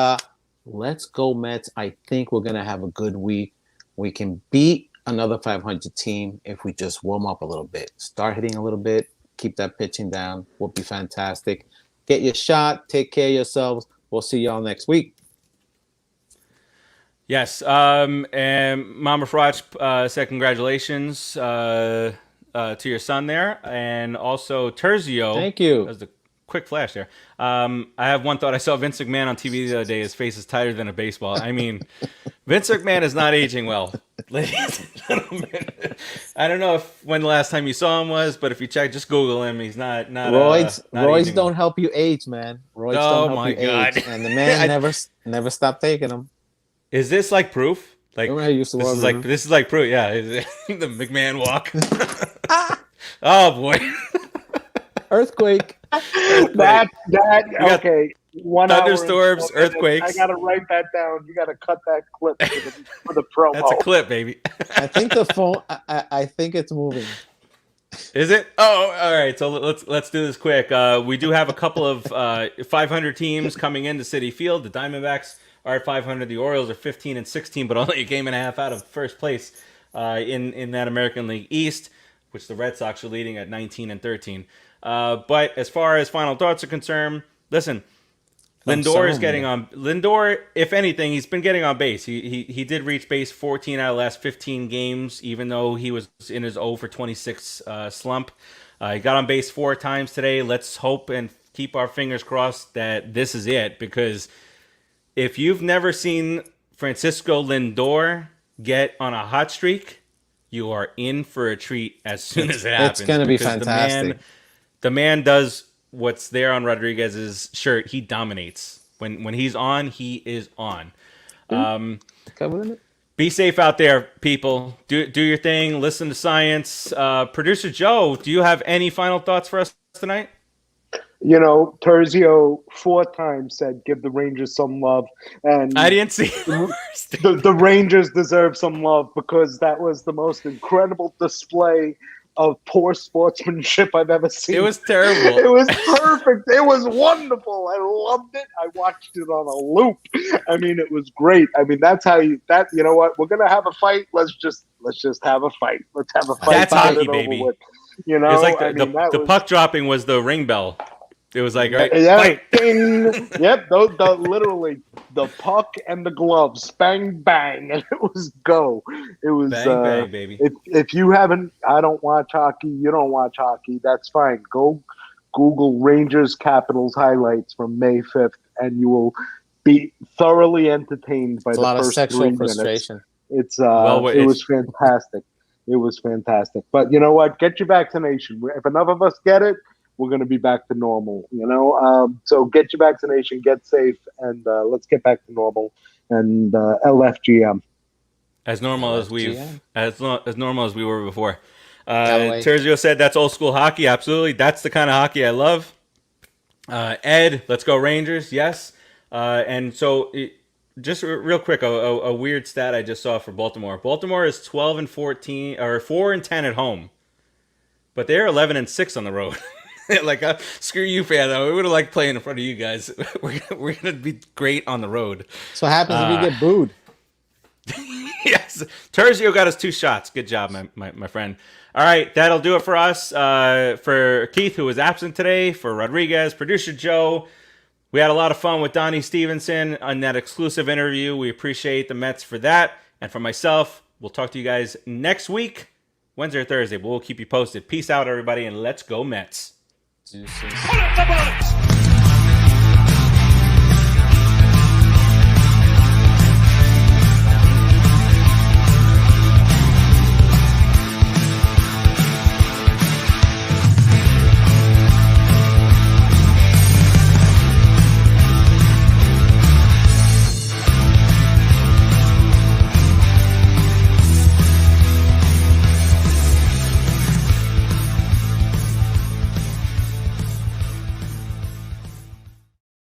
let's go, Mets. I think we're going to have a good week. We can beat another 500 team if we just warm up a little bit. Start hitting a little bit. Keep that pitching down. Will be fantastic. Get your shot. Take care of yourselves. We'll see y'all next week. Yes. And Mama Fwakata said congratulations to your son there. And also Terzio. Thank you. That was a quick flash there. I have one thought. I saw Vince McMahon on TV the other day. His face is tighter than a baseball. I mean, Vince McMahon is not aging well, ladies and gentlemen. I don't know when the last time you saw him was, but if you check, just Google him. He's not Roids don't help you age, man. Roids don't help you God. age. And the man never stopped taking them. Is this like proof? Like this is like proof. Yeah, the McMahon walk. Oh boy. Earthquake. Okay. 1 hour. Thunderstorms, earthquakes. I gotta write that down. You gotta cut that clip for the promo. That's a clip, baby. I think the phone. I think it's moving. Is it? Oh, all right. So let's do this quick. We do have a couple of 500 teams coming into Citi Field. The Diamondbacks are at 500. The Orioles are 15 and 16, but only a game and a half out of first place. in that American League East, which the Red Sox are leading at 19-13. But as far as final thoughts are concerned, listen, Lindor is getting on. Lindor, if anything, he's been getting on base. He did reach base 14 out of the last 15 games, even though he was in his 0 for 26 slump. He got on base 4 times today. Let's hope and keep our fingers crossed that this is it, because if you've never seen Francisco Lindor get on a hot streak, you are in for a treat as soon as it happens. It's going to be fantastic. The man does what's there on Rodriguez's shirt. He dominates. When he's on, he is on. Be safe out there, people. Do your thing. Listen to science. Producer Joe, do you have any final thoughts for us tonight? You know, Terzio 4 times said, give the Rangers some love. And I didn't see the Rangers deserve some love, because that was the most incredible display of poor sportsmanship I've ever seen. It was terrible. It was perfect. It was wonderful. I loved it. I watched it on a loop. I mean, it was great. I mean, that's how you know what? We're gonna have a fight. Let's just have a fight. Let's have a fight. That's hockey, baby. You know, it's like the puck dropping was the ring bell. It was like, right? Yeah, ding. Yep, literally the puck and the gloves, bang, bang, and it was go. It was bang, bang, baby. If you haven't, I don't watch hockey. You don't watch hockey. That's fine. Go Google Rangers Capitals highlights from May 5th, and you will be thoroughly entertained by the lot first of sexual 3 frustration. Minutes. It was fantastic. It was fantastic. But you know what? Get your vaccination. If enough of us get it, we're going to be back to normal, you know? So get your vaccination, get safe, and let's get back to normal. And LFGM. As normal as as normal as we were before. Terzio said that's old school hockey. Absolutely. That's the kind of hockey I love. Ed, let's go Rangers. Yes. And so just real quick, a weird stat I just saw for Baltimore. Baltimore is 12-14 or 4-10 at home, but they're 11-6 on the road. Like, screw you, fan. We would have liked playing in front of you guys. We're gonna be great on the road. So what happens if you get booed? Yes, Terzio got us 2 shots. Good job, my friend. All right, that'll do it for us. For Keith, who was absent today, for Rodriguez, producer Joe. We had a lot of fun with Donnie Stevenson on that exclusive interview. We appreciate the Mets for that. And for myself, we'll talk to you guys next week, Wednesday or Thursday, but we'll keep you posted. Peace out, everybody, and let's go Mets. Pull up the boats!